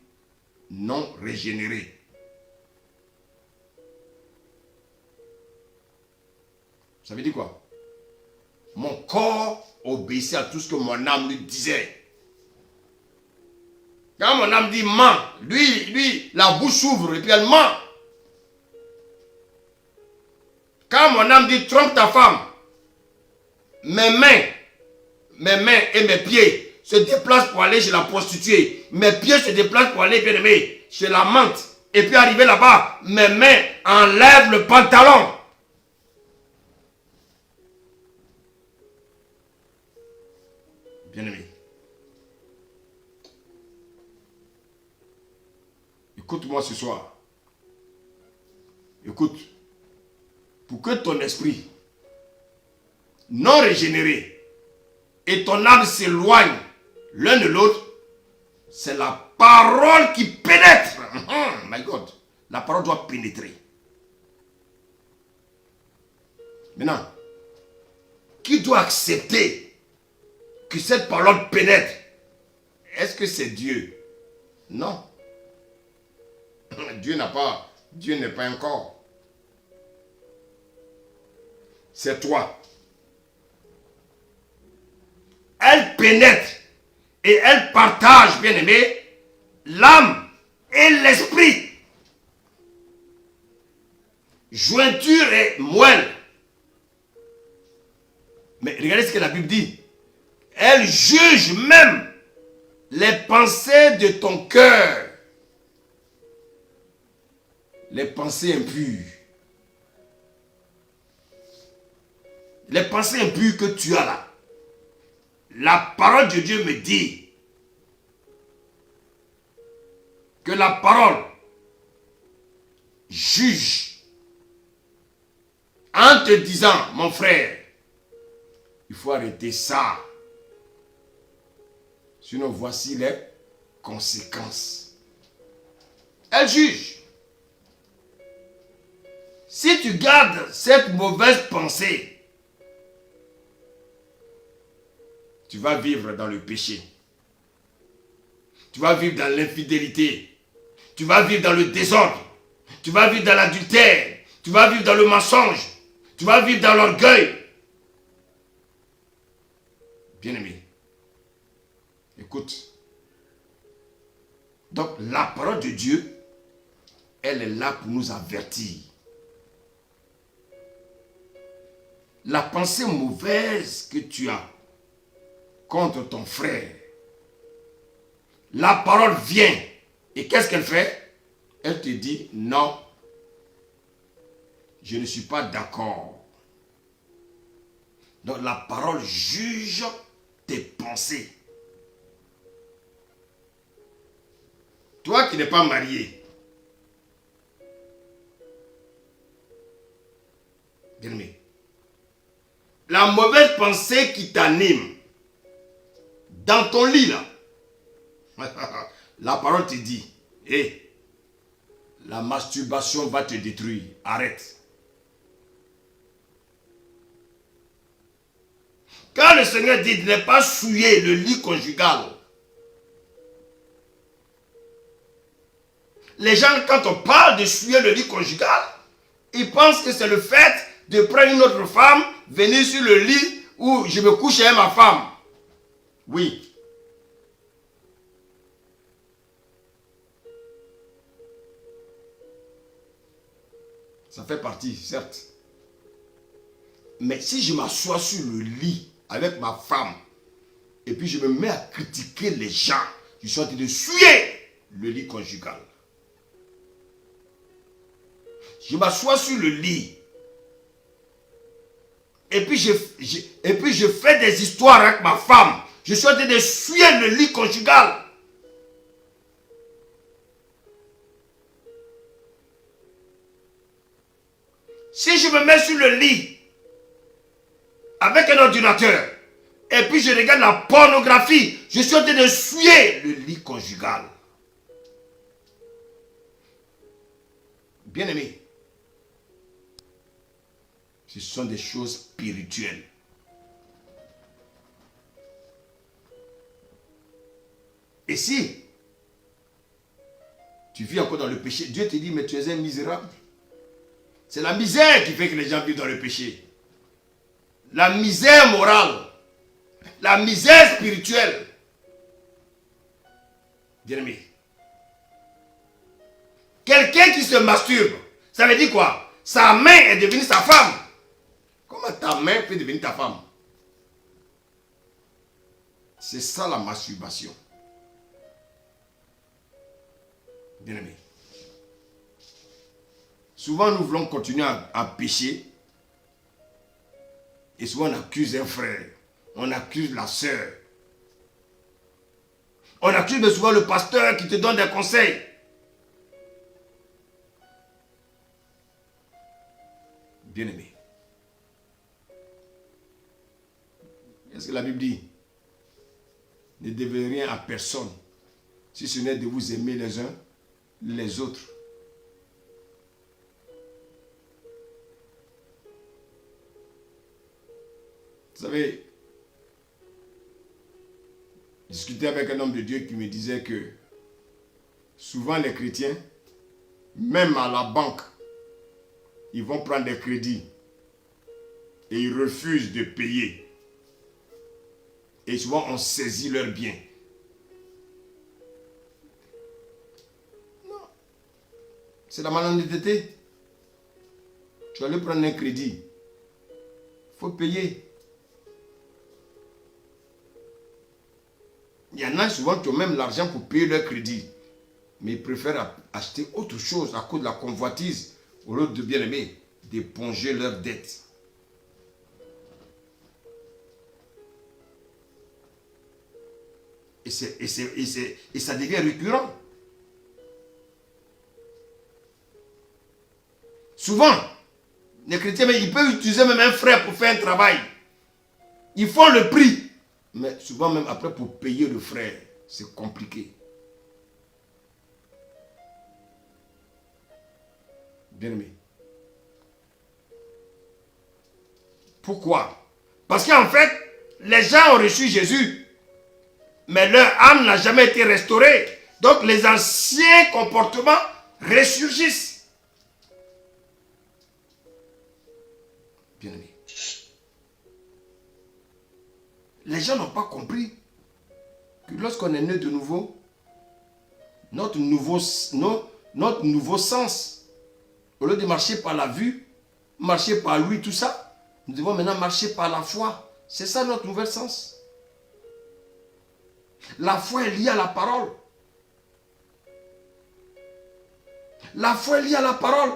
non régénéré. Ça veut dire quoi? Mon corps obéissait à tout ce que mon âme lui disait. Quand mon âme dit ment, lui, la bouche s'ouvre et puis elle ment. Quand mon âme dit trompe ta femme, mes mains et mes pieds se déplacent pour aller chez la prostituée. Mes pieds se déplacent pour aller, bien aimé, chez la menthe. Et puis arriver là-bas, mes mains enlèvent le pantalon. Bien aimé. Écoute-moi ce soir. Écoute. Pour que ton esprit non régénéré et ton âme s'éloignent l'un de l'autre, c'est la parole qui pénètre. My God. La parole doit pénétrer. Maintenant, qui doit accepter que cette parole pénètre? Est-ce que c'est Dieu? Non. Dieu n'est pas un corps. C'est toi. Elle pénètre et elle partage, bien aimé, l'âme et l'esprit. Jointure et moelle. Mais regardez ce que la Bible dit. Elle juge même les pensées de ton cœur. Les pensées impures. Les pensées impures que tu as là. La parole de Dieu me dit que la parole juge en te disant, mon frère, il faut arrêter ça. Sinon, voici les conséquences. Elle juge. Si tu gardes cette mauvaise pensée, tu vas vivre dans le péché. Tu vas vivre dans l'infidélité. Tu vas vivre dans le désordre. Tu vas vivre dans l'adultère. Tu vas vivre dans le mensonge. Tu vas vivre dans l'orgueil. Bien-aimé, écoute. Donc la parole de Dieu, elle est là pour nous avertir. La pensée mauvaise que tu as contre ton frère, la parole vient. Et qu'est-ce qu'elle fait? Elle te dit, non, je ne suis pas d'accord. Donc la parole juge tes pensées. Toi qui n'es pas marié, bien-aimé, la mauvaise pensée qui t'anime, dans ton lit là, la parole te dit, hé, la masturbation va te détruire, arrête. Quand le Seigneur dit de ne pas souiller le lit conjugal, les gens, quand on parle de souiller le lit conjugal, ils pensent que c'est le fait de prendre une autre femme, venir sur le lit où je me couche avec ma femme. Oui. Ça fait partie, certes. Mais si je m'assois sur le lit avec ma femme et puis je me mets à critiquer les gens, je suis en train de souiller le lit conjugal. Je m'assois sur le lit et puis je fais des histoires avec ma femme. Je suis en train de souiller le lit conjugal. Si je me mets sur le lit avec un ordinateur et puis je regarde la pornographie, je suis en train de souiller le lit conjugal. Bien-aimé, ce sont des choses spirituelles. Et si tu vis encore dans le péché, Dieu te dit, mais tu es un misérable. C'est la misère qui fait que les gens vivent dans le péché. la misère morale, la misère spirituelle. Bien-aimé. Quelqu'un qui se masturbe, ça veut dire quoi? Sa main est devenue sa femme. Comment ta main peut devenir ta femme? C'est ça la masturbation. Bien-aimé. Souvent nous voulons continuer à pécher. Et souvent on accuse un frère. On accuse la sœur. On accuse souvent le pasteur qui te donne des conseils. Bien-aimé. Qu'est-ce que la Bible dit? Ne devez rien à personne, si ce n'est de vous aimer les uns les autres. Vous savez, je discutais avec un homme de Dieu qui me disait que souvent les chrétiens, même à la banque, ils vont prendre des crédits et ils refusent de payer. Et souvent on saisit leurs biens. Non. C'est la malhonnêteté. Tu vas aller prendre un crédit. Il faut payer. Il y en a souvent qui ont même l'argent pour payer leur crédit. Mais ils préfèrent acheter autre chose à cause de la convoitise au lieu de bien-aimer, d'éponger leurs dettes. Et ça devient récurrent. Souvent, les chrétiens, ils peuvent utiliser même un frère pour faire un travail. Ils font le prix. Mais souvent même après pour payer le frère, c'est compliqué. Bien-aimé. Pourquoi? Parce qu'en fait, les gens ont reçu Jésus. Mais leur âme n'a jamais été restaurée. Donc les anciens comportements ressurgissent. Bien-aimé. Les gens n'ont pas compris que lorsqu'on est né de nouveau, notre nouveau sens, au lieu de marcher par la vue, marcher par lui, tout ça, nous devons maintenant marcher par la foi. C'est ça notre nouvel sens. La foi est liée à la parole. La foi est liée à la parole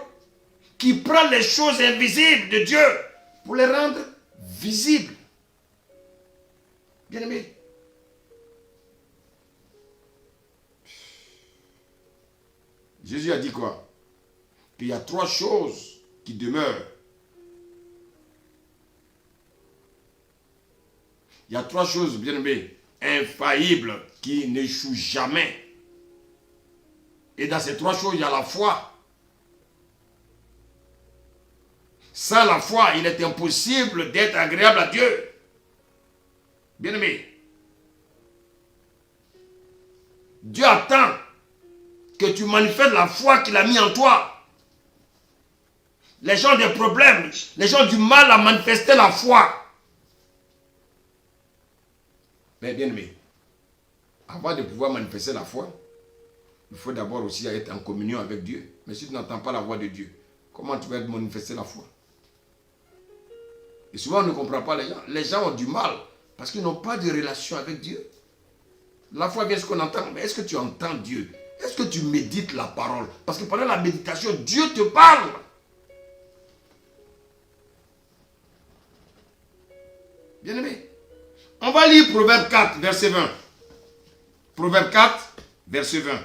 qui prend les choses invisibles de Dieu pour les rendre visibles. Bien-aimé. Jésus a dit quoi? Qu'il y a 3 choses qui demeurent. Il y a 3 choses, bien-aimés, infaillibles, qui n'échouent jamais. Et dans ces 3 choses, il y a la foi. Sans la foi, il est impossible d'être agréable à Dieu. Bien-aimé, Dieu attend que tu manifestes la foi qu'il a mis en toi. Les gens ont des problèmes, les gens ont du mal à manifester la foi. Mais bien-aimé, avant de pouvoir manifester la foi, il faut d'abord aussi être en communion avec Dieu. Mais si tu n'entends pas la voix de Dieu, comment tu vas manifester la foi? Et souvent on ne comprend pas les gens. Les gens ont du mal parce qu'ils n'ont pas de relation avec Dieu. La foi vient ce qu'on entend. Mais est-ce que tu entends Dieu? Est-ce que tu médites la parole? Parce que pendant la méditation, Dieu te parle. Bien-aimé, on va lire Proverbe 4, verset 20. Proverbe 4, verset 20.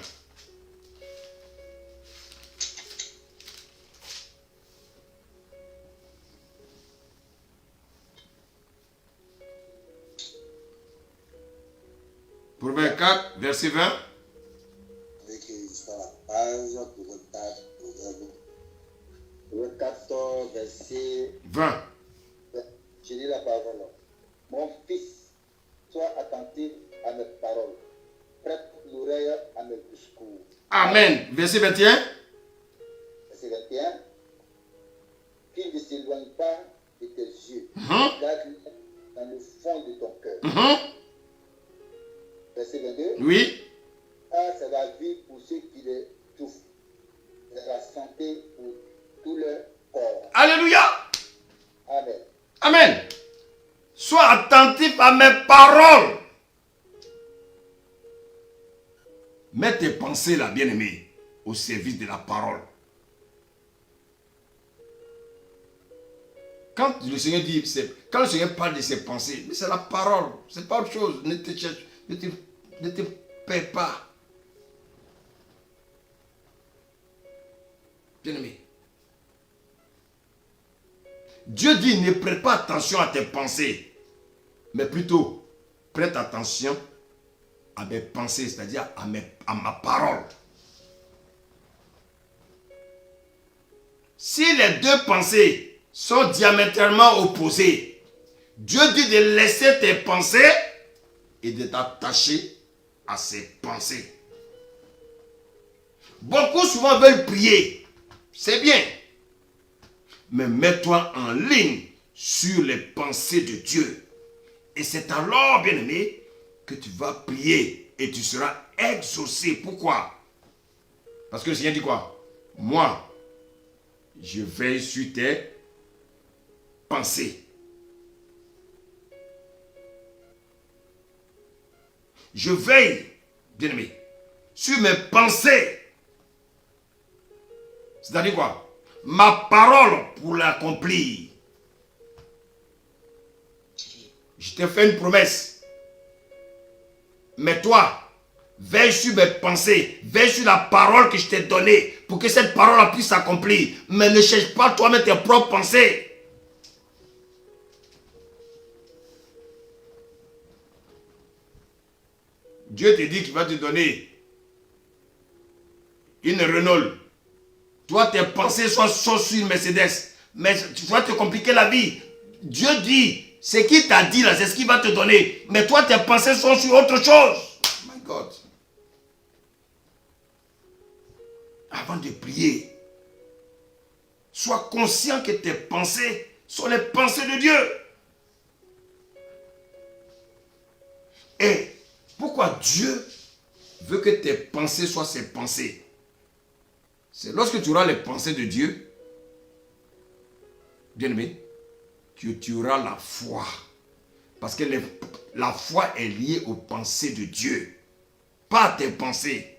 Proverbe 4, verset 20. Avec ça, la page, Proverbe 4, verset 20. Je lis la parole. Mon fils, sois attentif à mes paroles. Prête l'oreille à mes discours. Amen. Verset 21. Verset 21. Qu'il ne s'éloigne pas de tes yeux. Mhm. Garde-les dans le fond de ton cœur. Mhm. Verset 22. Oui. Ah, c'est la vie pour ceux qui les touffent. C'est la santé pour tout leur corps. Alléluia. Amen. Amen. Sois attentif à mes paroles. Mets tes pensées là, bien-aimé, au service de la parole. Quand le Seigneur dit, quand le Seigneur parle de ses pensées, c'est la parole, c'est pas autre chose. Ne te perds pas. Bien-aimé. Dieu dit, ne prête pas attention à tes pensées, mais plutôt prête attention à mes pensées, c'est-à-dire à ma parole. Si les deux pensées sont diamétralement opposées, Dieu dit de laisser tes pensées et de t'attacher à ses pensées. Beaucoup souvent veulent prier, c'est bien, mais mets-toi en ligne sur les pensées de Dieu. Et c'est alors, bien-aimé, que tu vas prier et tu seras exaucé. Pourquoi? Parce que le Seigneur dit quoi? Moi, je veille sur tes pensées. Je veille, bien-aimé, sur mes pensées. C'est-à-dire quoi? Ma parole pour l'accomplir. Je t'ai fait une promesse. Mais toi, veille sur mes pensées, veille sur la parole que je t'ai donnée pour que cette parole puisse s'accomplir. Mais ne cherche pas toi-même tes propres pensées. Dieu te dit qu'il va te donner une Renault. Toi, tes pensées sont sur une Mercedes. Mais tu vas te compliquer la vie. Dieu dit, ce qu'il t'a dit là, c'est ce qu'il va te donner. Mais toi, tes pensées sont sur autre chose. Oh my God. Avant de prier, sois conscient que tes pensées sont les pensées de Dieu. Et pourquoi Dieu veut que tes pensées soient ses pensées? C'est lorsque tu auras les pensées de Dieu, bien-aimé, que tu auras la foi. Parce que la foi est liée aux pensées de Dieu, pas à tes pensées.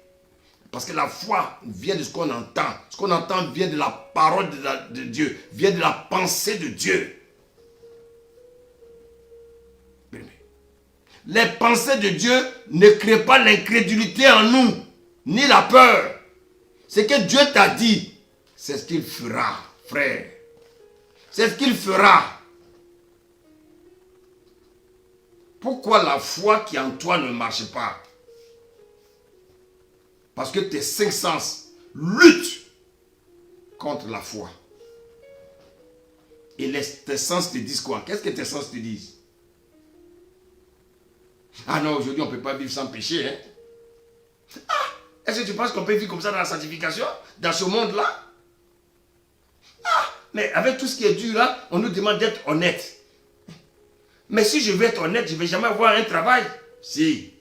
Parce que la foi vient de ce qu'on entend. Ce qu'on entend vient de la parole de Dieu, vient de la pensée de Dieu. Bien-aimé, les pensées de Dieu ne créent pas l'incrédulité en nous, ni la peur. Ce que Dieu t'a dit, c'est ce qu'il fera, frère. C'est ce qu'il fera. Pourquoi la foi qui est en toi ne marche pas? Parce que tes 5 sens luttent contre la foi. Et tes sens te disent quoi? Qu'est-ce que tes sens te disent? Ah non, aujourd'hui on ne peut pas vivre sans péché. Hein? Ah, est-ce que tu penses qu'on peut vivre comme ça dans la sanctification? Dans ce monde-là? Ah, mais avec tout ce qui est dur là, on nous demande d'être honnête. Mais si je veux être honnête, je ne vais jamais avoir un travail. Si.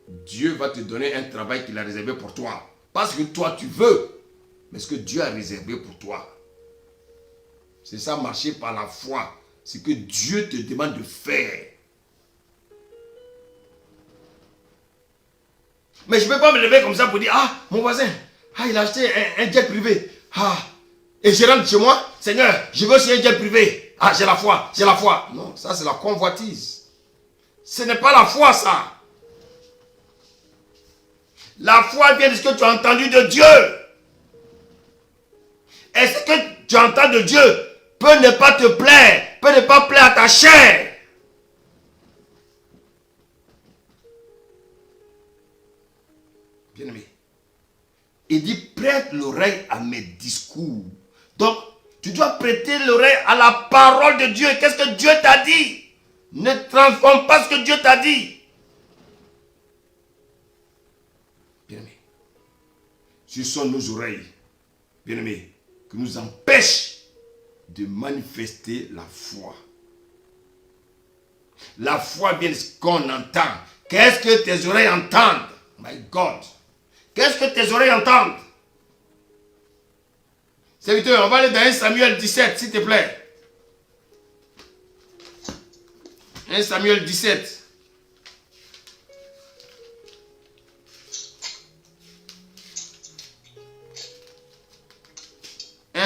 Dieu va te donner un travail qu'il a réservé pour toi. Pas ce que toi tu veux, mais ce que Dieu a réservé pour toi. C'est ça, marcher par la foi. C'est que Dieu te demande de faire. Mais je ne peux pas me lever comme ça pour dire, ah, mon voisin, ah, il a acheté un jet privé. Ah, et je rentre chez moi, Seigneur, je veux aussi un jet privé. Ah, j'ai la foi, j'ai la foi. Non, ça c'est la convoitise. Ce n'est pas la foi, ça. La foi vient de ce que tu as entendu de Dieu. Et ce que tu entends de Dieu peut ne pas te plaire, peut ne pas plaire à ta chair. Bien-aimé, il dit prête l'oreille à mes discours. Donc, tu dois prêter l'oreille à la parole de Dieu. Qu'est-ce que Dieu t'a dit? Ne transforme pas ce que Dieu t'a dit. Bien-aimé, ce sont nos oreilles, bien-aimé, qui nous empêchent de manifester la foi. La foi vient de ce qu'on entend. Qu'est-ce que tes oreilles entendent? My God. Qu'est-ce que tes oreilles entendent? Serviteur, on va aller dans 1 Samuel 17, s'il te plaît. 1 Samuel 17.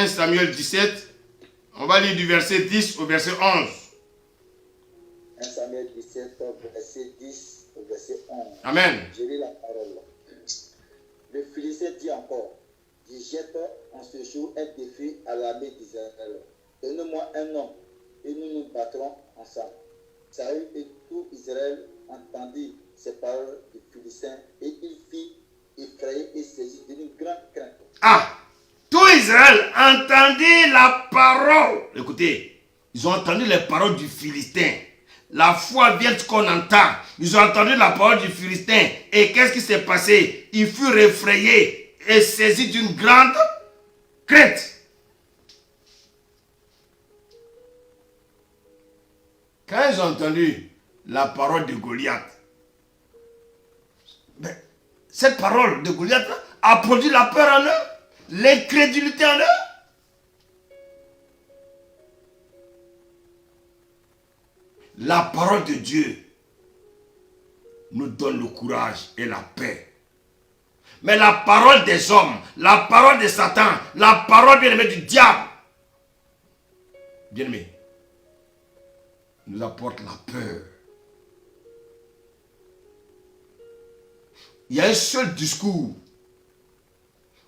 Samuel 17, on va lire du verset 10 au verset 11. 1 Samuel 17, verset 10 au verset 11. Amen. Je lis la parole. Le Philistin dit encore, je jette en ce jour un défi à l'armée d'Israël. Donne-moi un homme et nous nous battrons ensemble. Saül et tout Israël entendit ces paroles du Philistin et il fit effrayer et saisi d'une grande crainte. Ah! Tout Israël entendit la parole. Écoutez, ils ont entendu les paroles du Philistin. La foi vient de ce qu'on entend. Ils ont entendu la parole du Philistin. Et qu'est-ce qui s'est passé? Ils furent effrayés et saisis d'une grande crainte. Quand ils ont entendu la parole de Goliath, cette parole de Goliath a produit la peur en eux. L'incrédulité en eux. La parole de Dieu nous donne le courage et la paix. Mais la parole des hommes, la parole de Satan, la parole bien-aimée du diable, bien-aimé, nous apporte la peur. Il y a un seul discours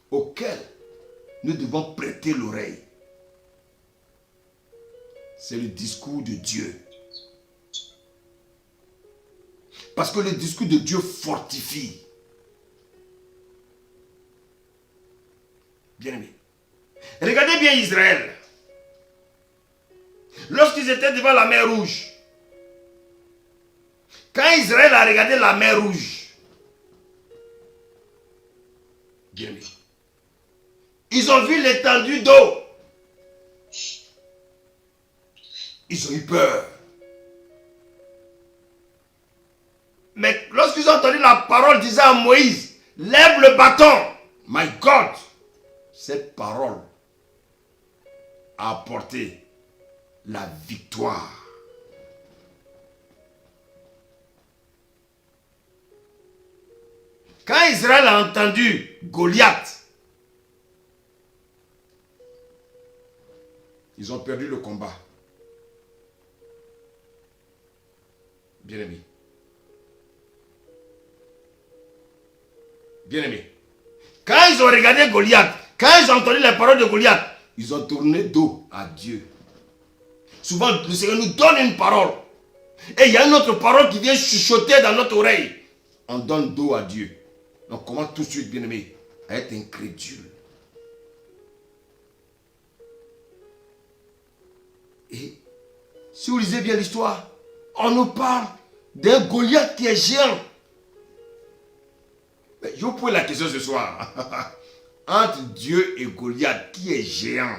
auquel nous devons prêter l'oreille. C'est le discours de Dieu. Parce que le discours de Dieu fortifie. Bien-aimé. Regardez bien Israël. Lorsqu'ils étaient devant la mer Rouge, quand Israël a regardé la mer Rouge, bien-aimé, ils ont vu l'étendue d'eau. Ils ont eu peur. Mais lorsqu'ils ont entendu la parole disant à Moïse, lève le bâton. My God, cette parole a apporté la victoire. Quand Israël a entendu Goliath, ils ont perdu le combat. Bien-aimé. Bien-aimé. Quand ils ont regardé Goliath, quand ils ont entendu les paroles de Goliath, ils ont tourné dos à Dieu. Souvent, le Seigneur nous donne une parole. Et il y a une autre parole qui vient chuchoter dans notre oreille. On donne dos à Dieu. Donc, comment tout de suite, bien-aimé, à être incrédule. Et si vous lisez bien l'histoire, on nous parle d'un Goliath qui est géant. Mais je vous pose la question ce soir. Entre Dieu et Goliath, qui est géant?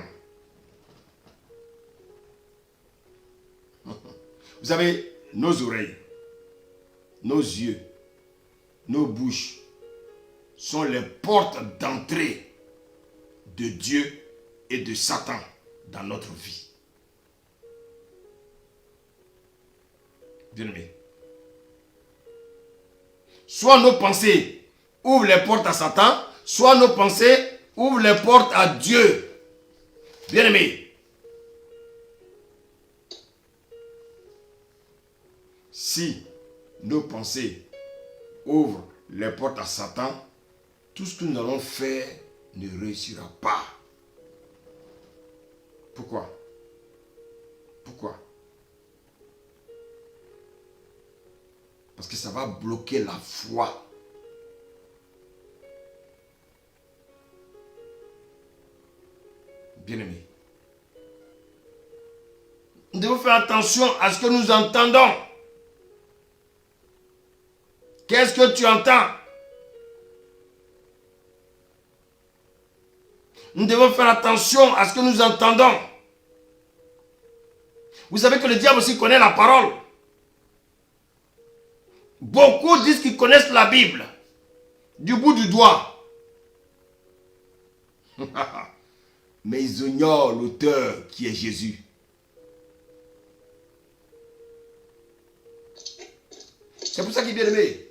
Vous savez, nos oreilles, nos yeux, nos bouches sont les portes d'entrée de Dieu et de Satan dans notre vie. Bien-aimé. Soit nos pensées ouvrent les portes à Satan, soit nos pensées ouvrent les portes à Dieu. Bien-aimé. Si nos pensées ouvrent les portes à Satan, tout ce que nous allons faire ne réussira pas. Pourquoi? Pourquoi? Parce que ça va bloquer la foi. Bien-aimés, nous devons faire attention à ce que nous entendons. Qu'est-ce que tu entends? Nous devons faire attention à ce que nous entendons. Vous savez que le diable aussi connaît la parole. Beaucoup disent qu'ils connaissent la Bible du bout du doigt. Mais ils ignorent l'auteur qui est Jésus. C'est pour ça qu'il est bien aimé.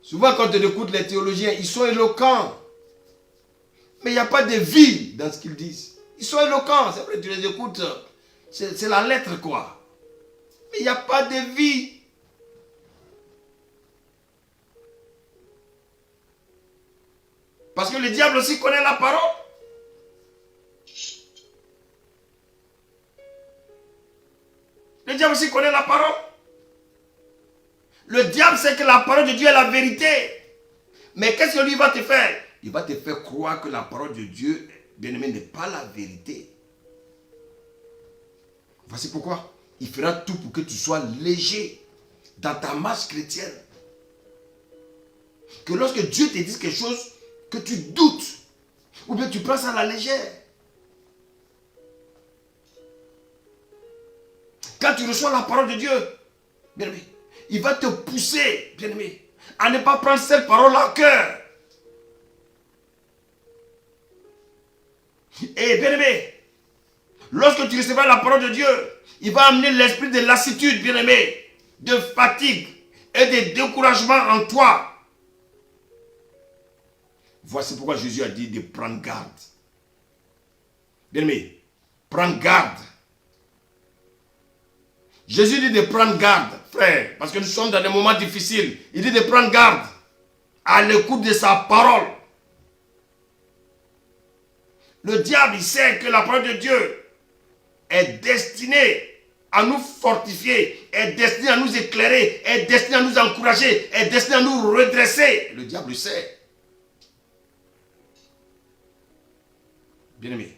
Souvent quand on écoute les théologiens, ils sont éloquents. Mais il n'y a pas de vie dans ce qu'ils disent. Ils sont éloquents, c'est vrai, tu les écoutes, c'est la lettre quoi. Mais il n'y a pas de vie. Parce que le diable aussi connaît la parole. Le diable aussi connaît la parole. Le diable sait que la parole de Dieu est la vérité. Mais qu'est-ce que lui va te faire? Il va te faire croire que la parole de Dieu, bien-aimé, n'est pas la vérité. Voici pourquoi il fera tout pour que tu sois léger dans ta marche chrétienne. Que lorsque Dieu te dise quelque chose, que tu doutes, ou bien tu prends ça à la légère. Quand tu reçois la parole de Dieu, bien-aimé, il va te pousser, bien-aimé, à ne pas prendre cette parole à cœur. Et bien-aimé, lorsque tu recevras la parole de Dieu, il va amener l'esprit de lassitude, bien-aimé, de fatigue et de découragement en toi. Voici pourquoi Jésus a dit de prendre garde. Bien-aimé, prends garde. Jésus dit de prendre garde, frère, parce que nous sommes dans des moments difficiles. Il dit de prendre garde à l'écoute de sa parole. Le diable, il sait que la parole de Dieu est destinée à nous fortifier, est destinée à nous éclairer, est destinée à nous encourager, est destinée à nous redresser. Le diable le sait. Bien-aimé,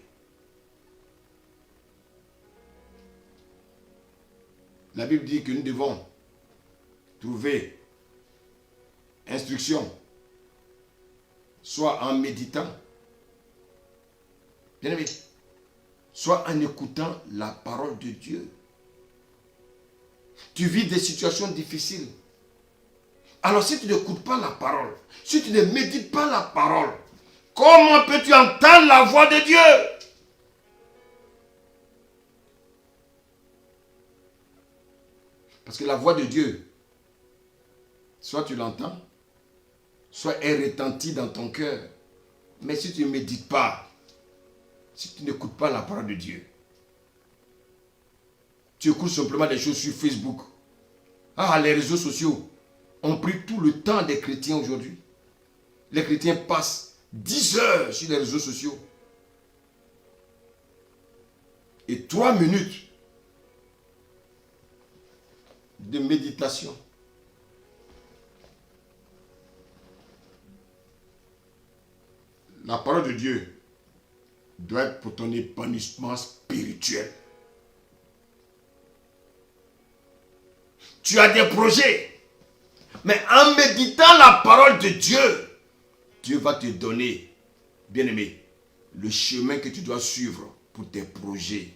la Bible dit que nous devons trouver instruction, soit en méditant, bien-aimé, soit en écoutant la parole de Dieu. Tu vis des situations difficiles. Alors si tu n'écoutes pas la parole, si tu ne médites pas la parole, comment peux-tu entendre la voix de Dieu? Parce que la voix de Dieu, soit tu l'entends, soit elle retentit dans ton cœur. Mais si tu ne médites pas, si tu n'écoutes pas la parole de Dieu, tu écoutes simplement des choses sur Facebook. Ah, les réseaux sociaux ont pris tout le temps des chrétiens aujourd'hui. Les chrétiens passent 10 heures sur les réseaux sociaux. Et 3 minutes de méditation. La parole de Dieu doit être pour ton épanouissement spirituel. Tu as des projets, mais en méditant la parole de Dieu, Dieu va te donner, bien-aimé, le chemin que tu dois suivre pour tes projets.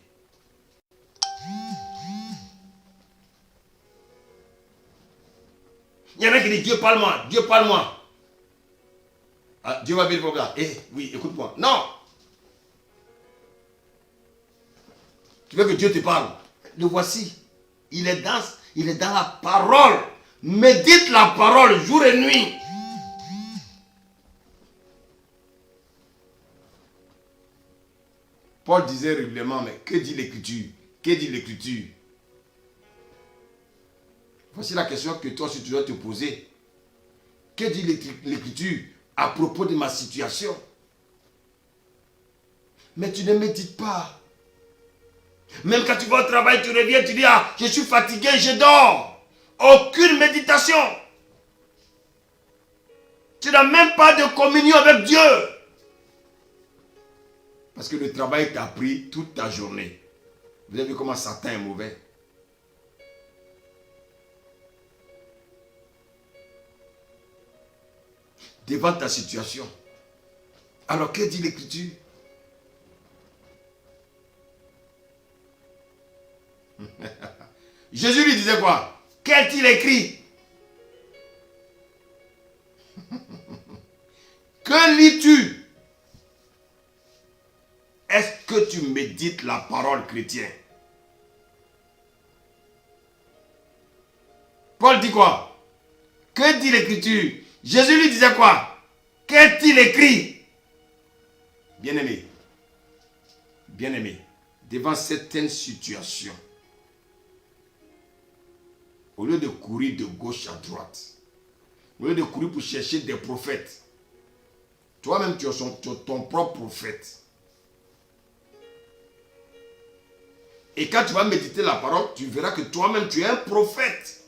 Il y en a qui disent Dieu parle-moi, Dieu parle-moi. Ah, Dieu va venir pour toi. Eh oui, écoute-moi. Non. Tu veux que Dieu te parle? Le voici. Il est dans la parole. Médite la parole jour et nuit. Paul disait régulièrement, mais que dit l'Écriture? Que dit l'Écriture? Voici la question que toi aussi tu dois te poser. Que dit l'Écriture à propos de ma situation? Mais tu ne médites pas. Même quand tu vas au travail, tu reviens, tu dis, ah, je suis fatigué, je dors. Aucune méditation. Tu n'as même pas de communion avec Dieu. Parce que le travail t'a pris toute ta journée. Vous avez vu comment Satan est mauvais? Devant ta situation. Alors que dit l'Écriture? Jésus lui disait quoi? Qu'a-t-il écrit? Que lis-tu? Est-ce que tu médites la parole chrétienne? Paul dit quoi? Que dit l'Écriture? Jésus lui disait quoi? Qu'est-il écrit? Bien-aimé, devant certaines situations, au lieu de courir de gauche à droite, au lieu de courir pour chercher des prophètes, toi-même tu es ton propre prophète. Et quand tu vas méditer la parole, tu verras que toi-même tu es un prophète.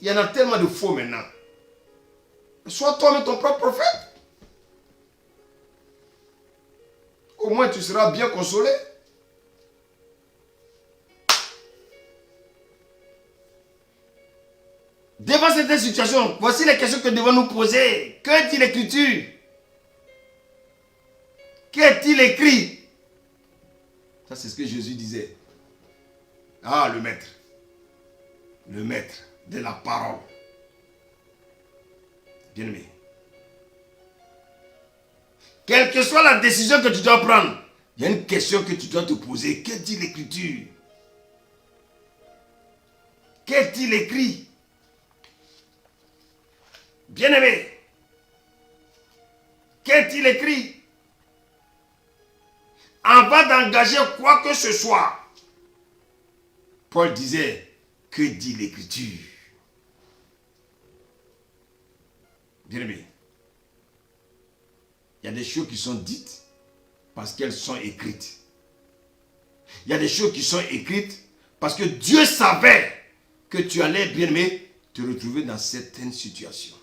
Il y en a tellement de faux maintenant. Sois toi-même ton propre prophète. Au moins tu seras bien consolé. Devant cette situation, voici les questions que nous devons nous poser. Que dit l'Écriture? Qu'est-il écrit? Ça, c'est ce que Jésus disait. Ah, le maître. Le maître de la parole. Bien-aimé. Quelle que soit la décision que tu dois prendre, il y a une question que tu dois te poser. Que dit l'Écriture? Qu'est-il écrit? Bien-aimé, qu'est-il écrit? Avant d'engager quoi que ce soit, Paul disait, que dit l'Écriture? Bien-aimé, il y a des choses qui sont dites parce qu'elles sont écrites. Il y a des choses qui sont écrites parce que Dieu savait que tu allais, bien-aimé, te retrouver dans certaines situations.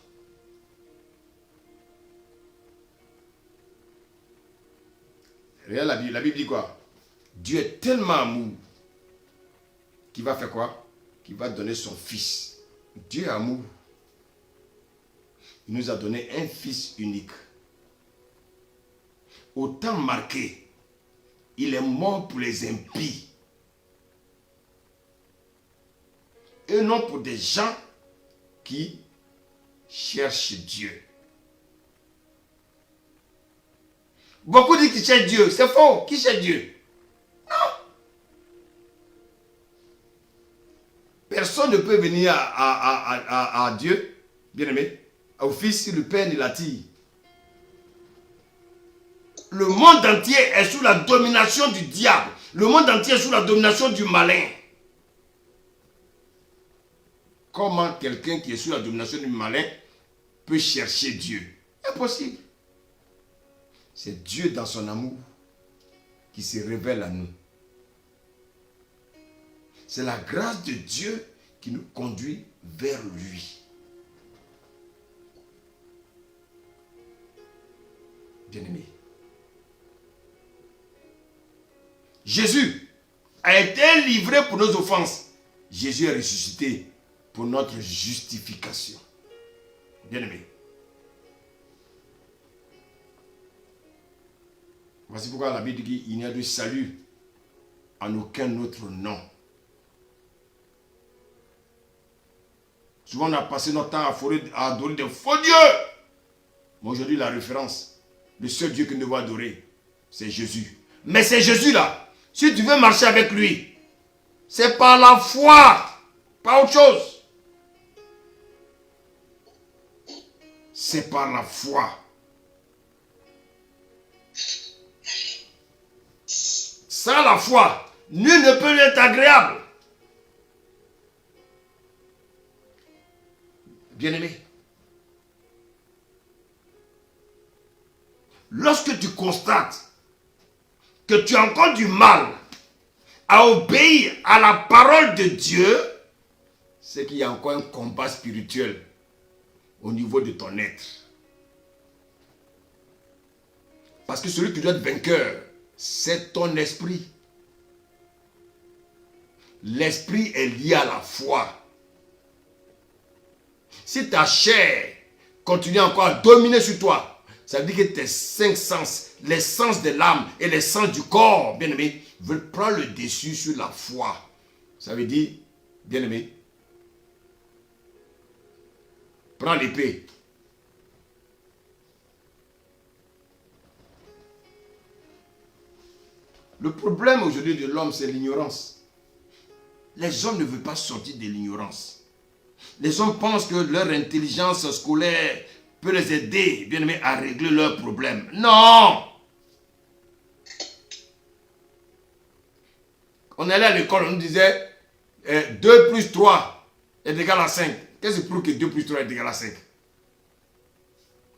Regarde la Bible. La Bible dit quoi? Dieu est tellement amour qu'il va faire quoi? Qu'il va donner son fils. Dieu est amour. Il nous a donné un fils unique. Au temps marqué, il est mort pour les impies. Et non pour des gens qui cherchent Dieu. Beaucoup disent qu'ils cherchent Dieu. C'est faux. Qui cherche Dieu? Non. Personne ne peut venir à Dieu, bien-aimé, au Fils si le Père ne l'attire. Le monde entier est sous la domination du diable. Le monde entier est sous la domination du malin. Comment quelqu'un qui est sous la domination du malin peut chercher Dieu? Impossible. C'est Dieu dans son amour qui se révèle à nous. C'est la grâce de Dieu qui nous conduit vers lui. Bien-aimé, Jésus a été livré pour nos offenses. Jésus est ressuscité pour notre justification. Bien-aimé, voici pourquoi la Bible dit qu'il n'y a de salut en aucun autre nom. Souvent on a passé notre temps à adorer des faux dieux. Mais aujourd'hui la référence, le seul Dieu que nous devons adorer, c'est Jésus. Mais c'est Jésus là. Si tu veux marcher avec lui, c'est par la foi, pas autre chose. C'est par la foi. Sans la foi, nul ne peut lui être agréable. Bien-aimé, lorsque tu constates que tu as encore du mal à obéir à la parole de Dieu, c'est qu'il y a encore un combat spirituel au niveau de ton être. Parce que celui qui doit être vainqueur, c'est ton esprit. L'esprit est lié à la foi. Si ta chair continue encore à dominer sur toi, ça veut dire que tes 5 sens, les sens de l'âme et les sens du corps, bien-aimé, veulent prendre le dessus sur la foi. Ça veut dire, bien-aimé, prends l'épée. Le problème aujourd'hui de l'homme, c'est l'ignorance. Les hommes ne veulent pas sortir de l'ignorance. Les hommes pensent que leur intelligence scolaire peut les aider, bien aimé, à régler leurs problèmes. Non! On allait à l'école, on nous disait 2 plus 3 est égal à 5. Qu'est-ce que prouve que 2 plus 3 est égal à 5?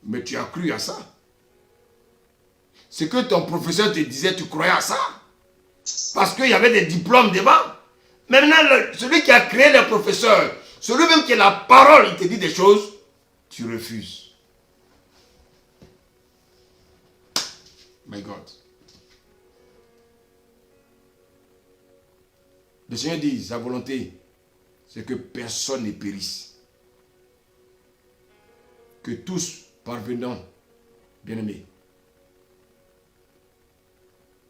Mais tu as cru à ça. Ce que ton professeur te disait, tu croyais à ça. Parce qu'il y avait des diplômes devant. Maintenant, celui qui a créé les professeurs, celui même qui a la parole, il te dit des choses, tu refuses. My God. Le Seigneur dit, sa volonté, c'est que personne ne périsse. Que tous parvenons, bien-aimés,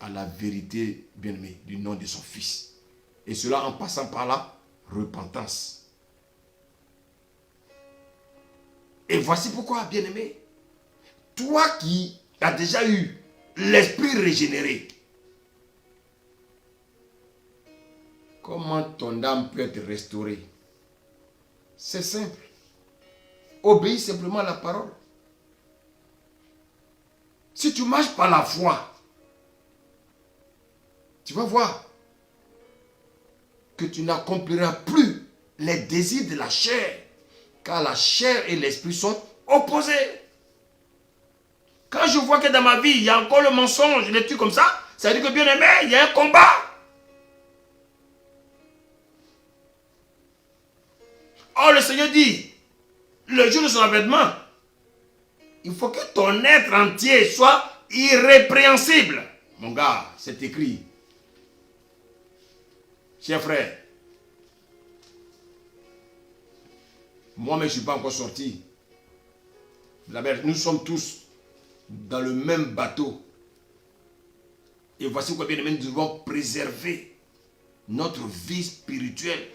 à la vérité, bien-aimé, du nom de son Fils. Et cela en passant par la repentance. Et voici pourquoi, bien-aimé, toi qui as déjà eu l'esprit régénéré, comment ton âme peut être restaurée? C'est simple. Obéis simplement à la parole. Si tu marches par la foi, tu vas voir que tu n'accompliras plus les désirs de la chair, car la chair et l'esprit sont opposés. Quand je vois que dans ma vie, il y a encore le mensonge, les trucs comme ça, ça veut dire que bien aimé, il y a un combat. Or, le Seigneur dit, le jour de son avènement, il faut que ton être entier soit irrépréhensible. Mon gars, c'est écrit. Chers frères, moi-même, je ne suis pas encore sorti. Nous sommes tous dans le même bateau. Et voici pourquoi, bien aimé, nous devons préserver notre vie spirituelle.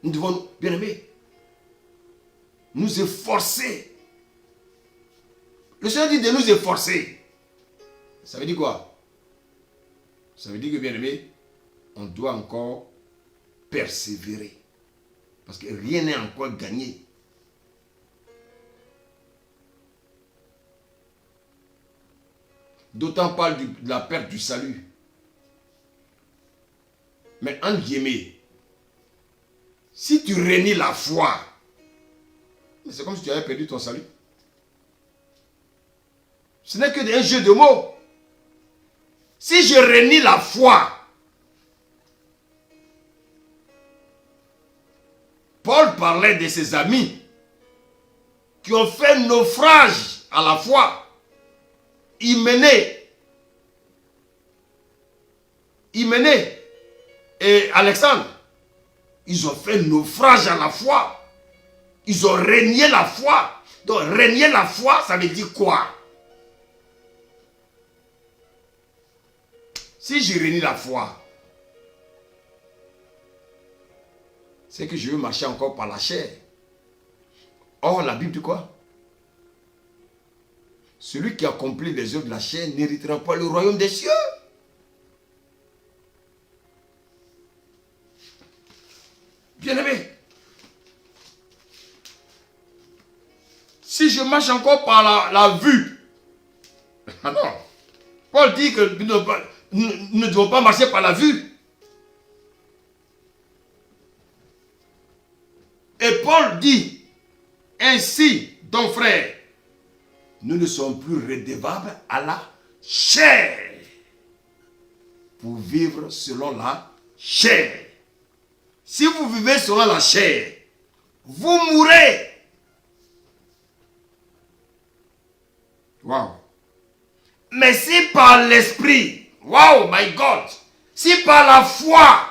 Nous devons, bien aimé, nous efforcer. Le Seigneur dit de nous efforcer. Ça veut dire quoi? Ça veut dire que, bien aimé, on doit encore persévérer. Parce que rien n'est encore gagné. D'autant parle de la perte du salut. Mais en guillemets, si tu renies la foi, c'est comme si tu avais perdu ton salut. Ce n'est que un jeu de mots. Si je renie la foi, Paul parlait de ses amis qui ont fait naufrage à la foi. Hyménée et Alexandre, ils ont fait naufrage à la foi. Ils ont renié la foi. Donc renier la foi, ça veut dire quoi? Si je renie la foi, c'est que je veux marcher encore par la chair. Or, la Bible dit quoi? Celui qui accomplit les œuvres de la chair n'héritera pas le royaume des cieux. Bien-aimé, si je marche encore par la vue, ah non, Paul dit que nous ne devons pas marcher par la vue. Et Paul dit, ainsi, donc frère, nous ne sommes plus redevables à la chair pour vivre selon la chair. Si vous vivez selon la chair, vous mourrez. Wow. Mais si par l'esprit, wow, my God, si par la foi,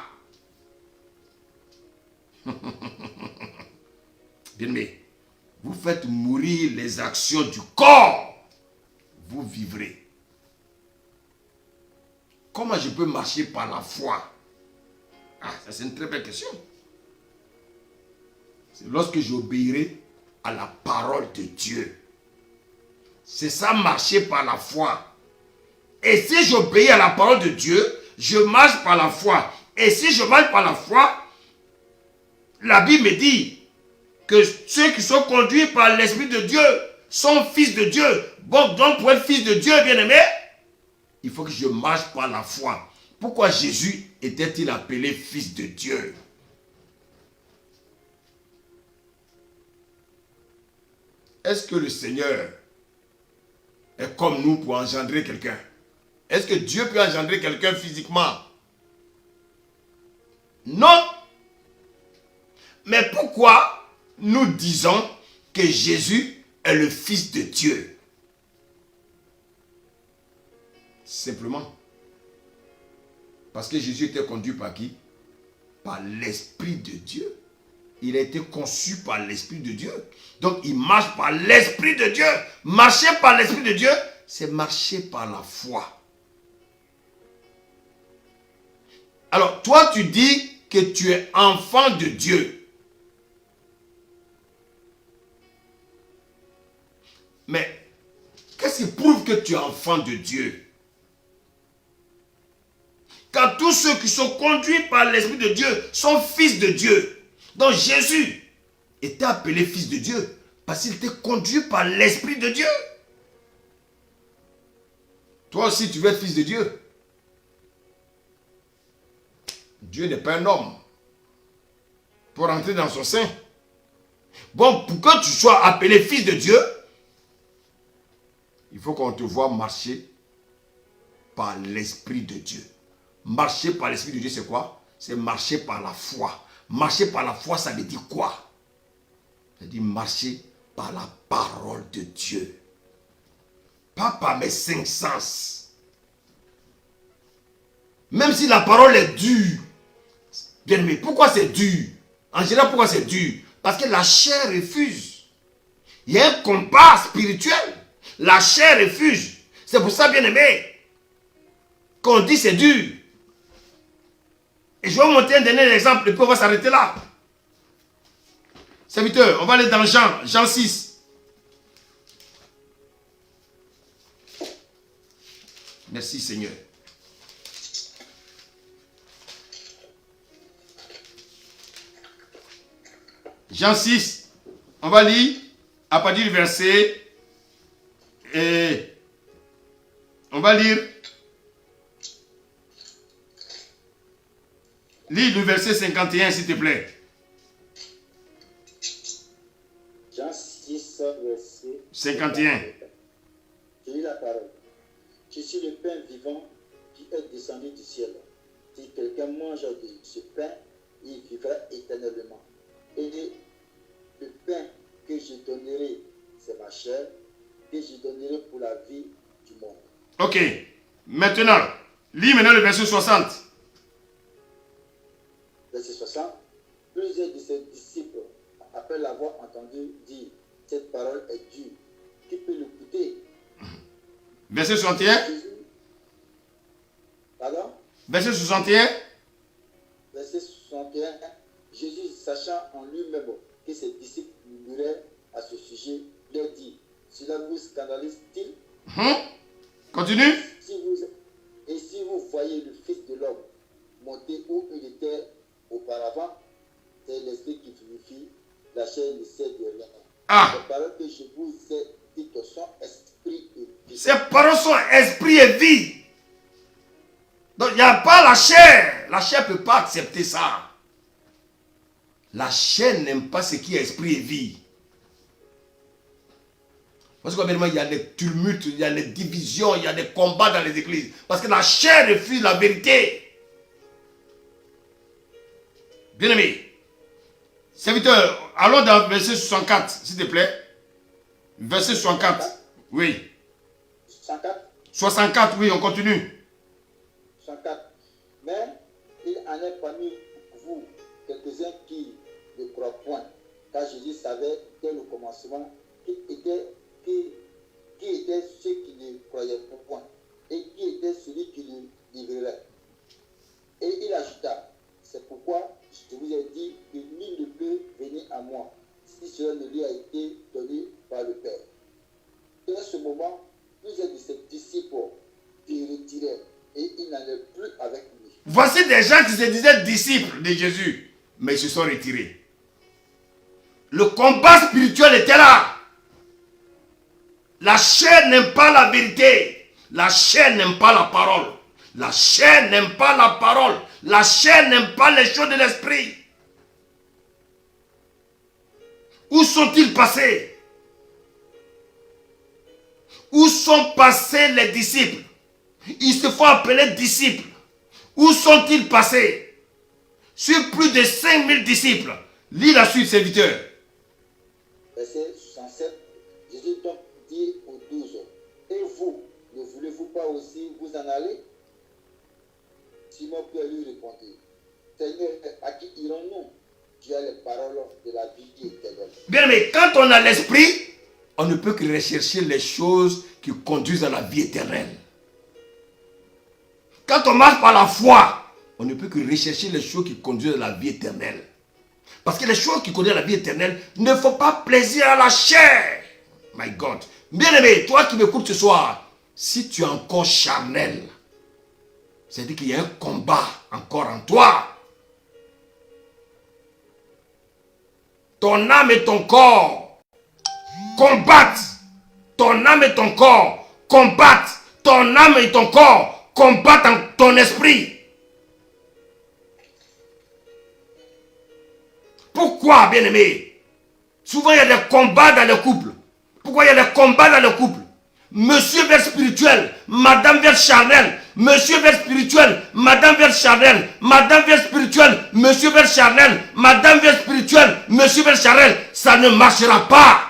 bien-aimé, vous faites mourir les actions du corps, vous vivrez. comment je peux marcher par la foi? Ah, ça c'est une très belle question. C'est lorsque j'obéirai à la parole de Dieu. C'est ça, marcher par la foi. Et si j'obéis à la parole de Dieu, je marche par la foi. Et si je marche par la foi, la Bible me dit que ceux qui sont conduits par l'Esprit de Dieu sont fils de Dieu. Bon, donc pour être fils de Dieu, bien-aimé, il faut que je marche par la foi. Pourquoi Jésus était-il appelé fils de Dieu? Est-ce que le Seigneur est comme nous pour engendrer quelqu'un? Est-ce que Dieu peut engendrer quelqu'un physiquement? Non. Mais pourquoi nous disons que Jésus est le Fils de Dieu? Simplement parce que Jésus était conduit par qui? Par l'Esprit de Dieu. Il a été conçu par l'Esprit de Dieu. Donc il marche par l'Esprit de Dieu. Marcher par l'Esprit de Dieu, c'est marcher par la foi. Alors toi tu dis que tu es enfant de Dieu. Mais qu'est-ce qui prouve que tu es enfant de Dieu? Car tous ceux qui sont conduits par l'Esprit de Dieu sont fils de Dieu. Donc Jésus était appelé fils de Dieu parce qu'il était conduit par l'Esprit de Dieu. Toi aussi tu veux être fils de Dieu. Dieu n'est pas un homme pour entrer dans son sein. Bon, pour que tu sois appelé fils de Dieu, il faut qu'on te voie marcher par l'Esprit de Dieu. Marcher par l'Esprit de Dieu, c'est quoi? C'est marcher par la foi. Marcher par la foi, ça veut dire quoi? Ça veut dire marcher par la parole de Dieu. Pas par mes cinq sens. Même si la parole est dure. Bien aimé, pourquoi c'est dur? En général, pourquoi c'est dur? Parce que la chair refuse. Il y a un combat spirituel. La chair refuse. C'est pour ça, bien aimé, qu'on dit c'est dur. Et je vais vous montrer un dernier exemple, et puis on va s'arrêter là. Serviteur, on va aller dans Jean 6. Merci Seigneur. Jean 6, on va lire à partir du verset, et on va lire, lis le verset 51 s'il te plaît. Jean 6, verset 51. Je lis la parole. Je suis le pain vivant qui est descendu du ciel. Si quelqu'un mange de ce pain, il vivra éternellement. Et le pain que je donnerai, c'est ma chair, que je donnerai pour la vie du monde. Ok. Maintenant, lis maintenant le verset 60. Verset 60. Plusieurs de ses disciples, après l'avoir entendu dire, cette parole est dure. Qui peut l'écouter? Verset 61. Pardon? Verset 61. Verset 61. Jésus, sachant en lui-même que ses disciples murmuraient à ce sujet, leur dit, cela vous scandalise-t-il? Continue. Et si vous voyez le Fils de l'homme monter où il était auparavant, c'est l'esprit qui vivifie, la chair ne sert de rien. Les paroles que je vous ai dites sont esprit et vie. Ces paroles sont esprit et vie. Donc il n'y a pas la chair. La chair ne peut pas accepter ça. La chair n'aime pas ce qui est esprit et vie. Parce qu'il y a des tumultes, il y a des divisions, il y a des combats dans les églises. Parce que la chair refuse la vérité. Bien aimé, serviteur, allons dans verset 64, s'il te plaît. Verset 64, oui. 64. 64, oui, on continue. 64. Mais il en est parmi vous quelques-uns qui ne croient point, car Jésus savait dès le commencement qui étaient ceux qui ne croyaient point, et qui était celui qui le vivrai. Et il ajouta, c'est pourquoi je vous ai dit que nul ne peut venir à moi si cela ne lui a été donné par le Père. Et à ce moment, plusieurs de ses disciples se retirèrent et il n'en est plus avec lui. Voici des gens qui se disaient disciples de Jésus, mais ils se sont retirés. Le combat spirituel était là. La chair n'aime pas la vérité. La chair n'aime pas la parole. La chair n'aime pas la parole. La chair n'aime pas les choses de l'esprit. Où sont-ils passés? Où sont passés les disciples? Ils se font appeler disciples. Où sont-ils passés? Sur plus de 5000 disciples. Lis la suite, serviteur. Verset 67. Jésus donc dit aux 12, et vous, ne voulez-vous pas aussi vous en aller? Simon Pierre lui répondit, Seigneur, à qui irons-nous? Tu as les paroles de la vie éternelle. Bien, mais quand on a l'esprit, on ne peut que rechercher les choses qui conduisent à la vie éternelle. Quand on marche par la foi, on ne peut que rechercher les choses qui conduisent à la vie éternelle. Parce que les choses qui conduisent à la vie éternelle ne font pas plaisir à la chair. My God. Bien-aimé, toi qui m'écoutes ce soir, si tu es encore charnel, c'est-à-dire qu'il y a un combat encore en toi. Ton âme et ton corps combattent. Ton âme et ton corps combattent. Ton âme et ton corps combattent en ton esprit. Pourquoi, bien-aimé? Souvent, il y a des combats dans le couple. Pourquoi il y a des combats dans le couple? Monsieur vers spirituel, madame vers charnel. Monsieur vers spirituel, madame vers charnel. Madame vers spirituel, monsieur vers charnel. Madame vers spirituel, monsieur vers charnel. Ça ne marchera pas.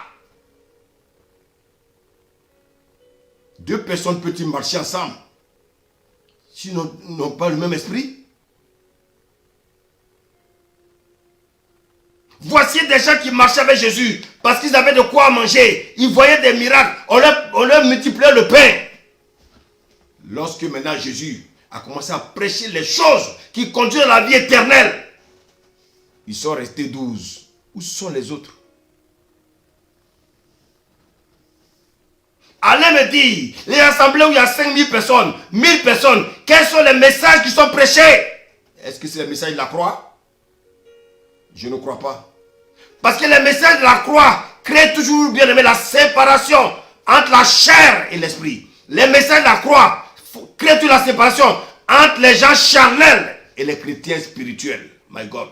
Deux personnes peuvent-ils marcher ensemble s'ils n'ont pas le même esprit? Voici des gens qui marchaient avec Jésus parce qu'ils avaient de quoi manger. Ils voyaient des miracles. On leur multipliait le pain. Lorsque maintenant Jésus a commencé à prêcher les choses qui conduisent à la vie éternelle, ils sont restés 12. Où sont les autres? Allez me dire, les assemblées où il y a 5000 personnes, 1000 personnes, quels sont les messages qui sont prêchés? Est-ce que c'est le message de la croix? Je ne crois pas. Parce que les messages de la croix créent toujours, bien aimé, la séparation entre la chair et l'esprit. Les messages de la croix créent toujours la séparation entre les gens charnels et les chrétiens spirituels. My God.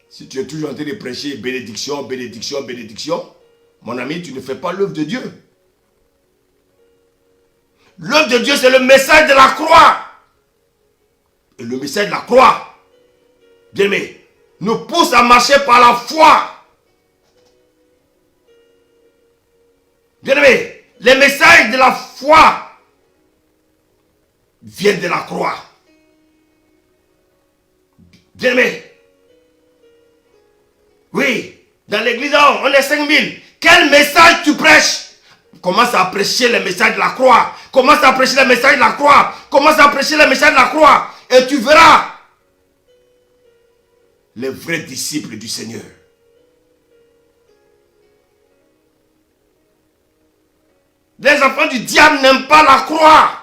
Si tu es toujours en train de prêcher bénédiction, bénédiction, bénédiction, mon ami, tu ne fais pas l'œuvre de Dieu. L'œuvre de Dieu, c'est le message de la croix. Et le message de la croix, bien-aimé, nous pousse à marcher par la foi. Bien-aimé, les messages de la foi viennent de la croix. Bien-aimé, oui, dans l'église, on est 5000. Quel message tu prêches? Commence à prêcher le message de la croix. Commence à prêcher le message de la croix. Commence à prêcher le message de la croix. Et tu verras les vrais disciples du Seigneur. Les enfants du diable n'aiment pas la croix.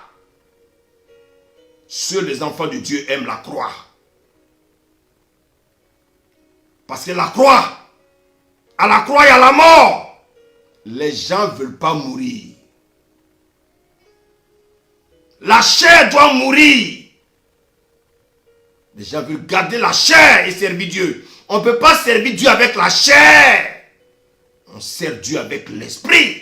Seuls les enfants de Dieu aiment la croix. Parce que la croix, à la croix, il y a la mort. Les gens ne veulent pas mourir. La chair doit mourir. Les gens veulent garder la chair et servir Dieu. On ne peut pas servir Dieu avec la chair. On sert Dieu avec l'esprit.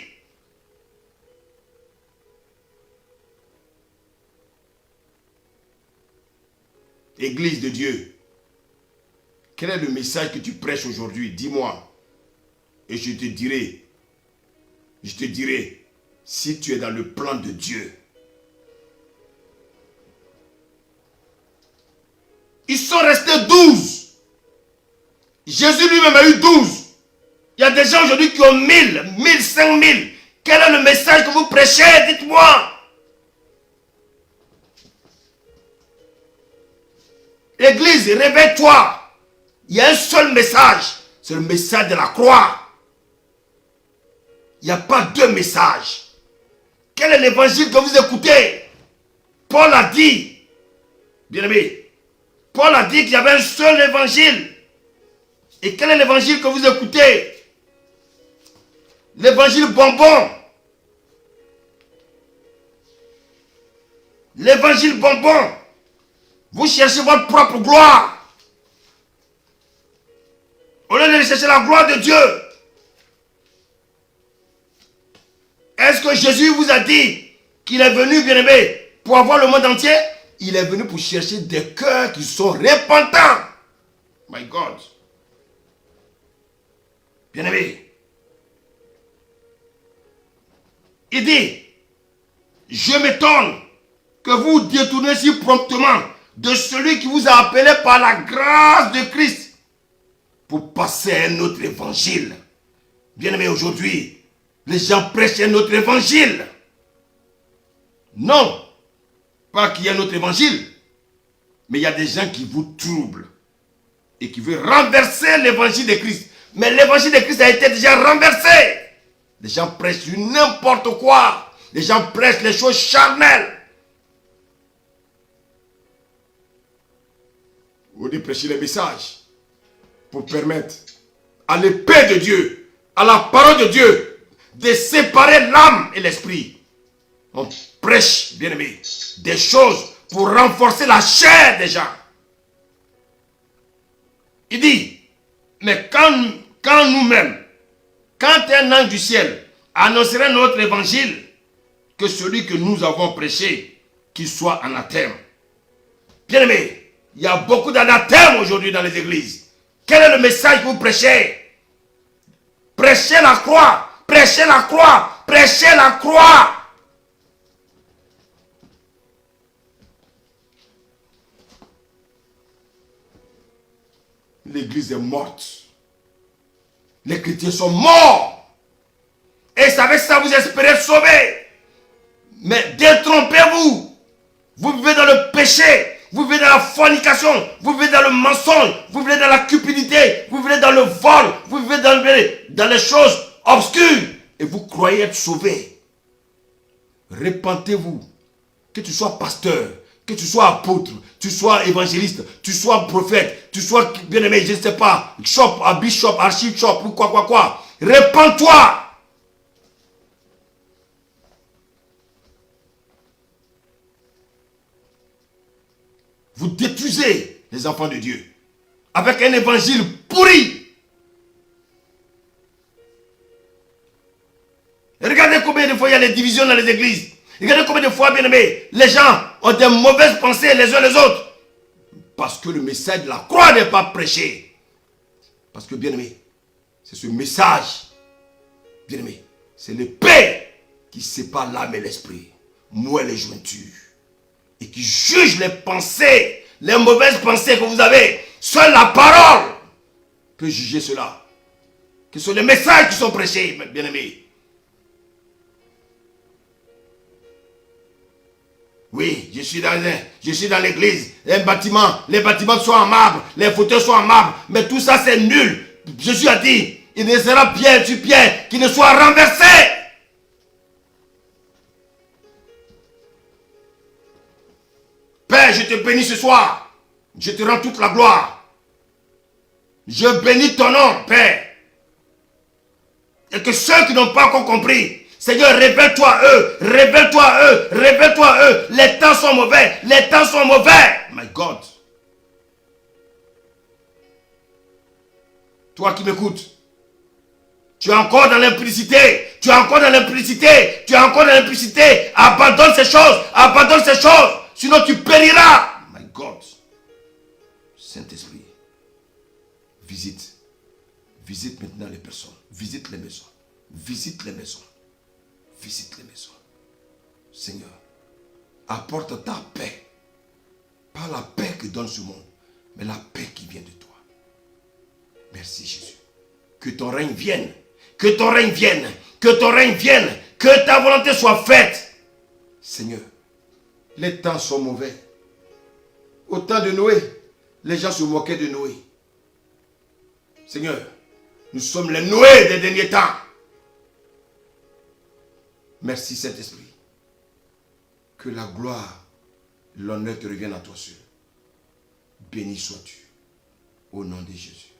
Église de Dieu, quel est le message que tu prêches aujourd'hui? Dis-moi. Et je te dirai si tu es dans le plan de Dieu. Ils sont restés 12. Jésus lui-même a eu 12. Il y a des gens aujourd'hui qui ont 1000, 1000, 5000. Quel est le message que vous prêchez? Dites-moi. Église, réveille-toi. Il y a un seul message. C'est le message de la croix. Il n'y a pas deux messages. Quel est l'évangile que vous écoutez? Paul a dit, bien-aimé, Paul a dit qu'il y avait un seul évangile. Et quel est l'évangile que vous écoutez? L'évangile bonbon. L'évangile bonbon. Vous cherchez votre propre gloire. Au lieu de chercher la gloire de Dieu. Est-ce que Jésus vous a dit qu'il est venu, bien-aimé, pour avoir le monde entier? Il est venu pour chercher des cœurs qui sont repentants. My God. Bien-aimé. Il dit, je m'étonne que vous détournez si promptement de celui qui vous a appelé par la grâce de Christ pour passer à un autre évangile. Bien-aimé, aujourd'hui, les gens prêchent un autre évangile. Non, pas qu'il y ait un autre évangile, mais il y a des gens qui vous troublent et qui veulent renverser l'évangile de Christ. Mais l'évangile de Christ a été déjà renversé. Les gens prêchent n'importe quoi. Les gens prêchent les choses charnelles. Vous devez prêcher les messages pour permettre à l'épée de Dieu, à la parole de Dieu, de séparer l'âme et l'esprit. On prêche, bien aimé, des choses pour renforcer la chair des gens. Il dit, mais quand nous-mêmes, quand un ange du ciel annoncerait notre évangile, que celui que nous avons prêché, qu'il soit anathème. Bien aimé, il y a beaucoup d'anathèmes aujourd'hui dans les églises. Quel est le message que vous prêchez? Prêchez la croix, prêchez la croix, prêchez la croix. L'église est morte. Les chrétiens sont morts. Et c'est avec ça que vous espérez sauver. Mais détrompez-vous. Vous vivez dans le péché. Vous vivez dans la fornication. Vous vivez dans le mensonge. Vous vivez dans la cupidité. Vous vivez dans le vol. Vous vivez dans les choses obscures. Et vous croyez être sauvés. Repentez-vous. Que tu sois pasteur, que tu sois apôtre, tu sois évangéliste, tu sois prophète, tu sois bien-aimé, je ne sais pas, bishop, archbishop ou quoi. Repends-toi. Vous détruisez les enfants de Dieu avec un évangile pourri. Regardez combien de fois il y a des divisions dans les églises. Regardez combien de fois, bien aimé, les gens ont des mauvaises pensées les uns les autres. Parce que le message de la croix n'est pas prêché. Parce que, bien aimé, c'est ce message, bien aimé, c'est l'épée qui sépare l'âme et l'esprit, noue les jointures. Et qui juge les pensées, les mauvaises pensées que vous avez. Seule la parole peut juger cela. Que ce sont les messages qui sont prêchés, bien aimés. Oui, je suis dans l'église, un bâtiment, les bâtiments sont en marbre, les fauteuils sont en marbre, mais tout ça c'est nul. Jésus a dit, il ne sera pierre sur pierre qui ne soit renversé. Père, je te bénis ce soir. Je te rends toute la gloire. Je bénis ton nom, Père. Et que ceux qui n'ont pas encore compris, Seigneur, révèle-toi eux, révèle-toi eux, révèle-toi eux. Les temps sont mauvais, les temps sont mauvais. My God. Toi qui m'écoutes, tu es encore dans l'impudicité, tu es encore dans l'impudicité, tu es encore dans l'impudicité. Abandonne ces choses, sinon tu périras. My God. Saint-Esprit, visite maintenant les personnes, visite les maisons, visite les maisons. Visite les maisons. Seigneur, apporte ta paix. Pas la paix que donne ce monde, mais la paix qui vient de toi. Merci Jésus. Que ton règne vienne. Que ton règne vienne. Que ton règne vienne. Que ta volonté soit faite. Seigneur, les temps sont mauvais. Au temps de Noé, les gens se moquaient de Noé. Seigneur, nous sommes les Noé des derniers temps. Merci Saint-Esprit. Que la gloire, l'honneur te revienne à toi seul. Béni sois-tu. Au nom de Jésus.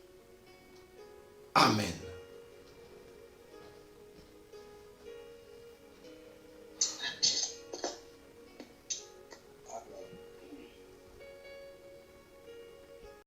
Amen.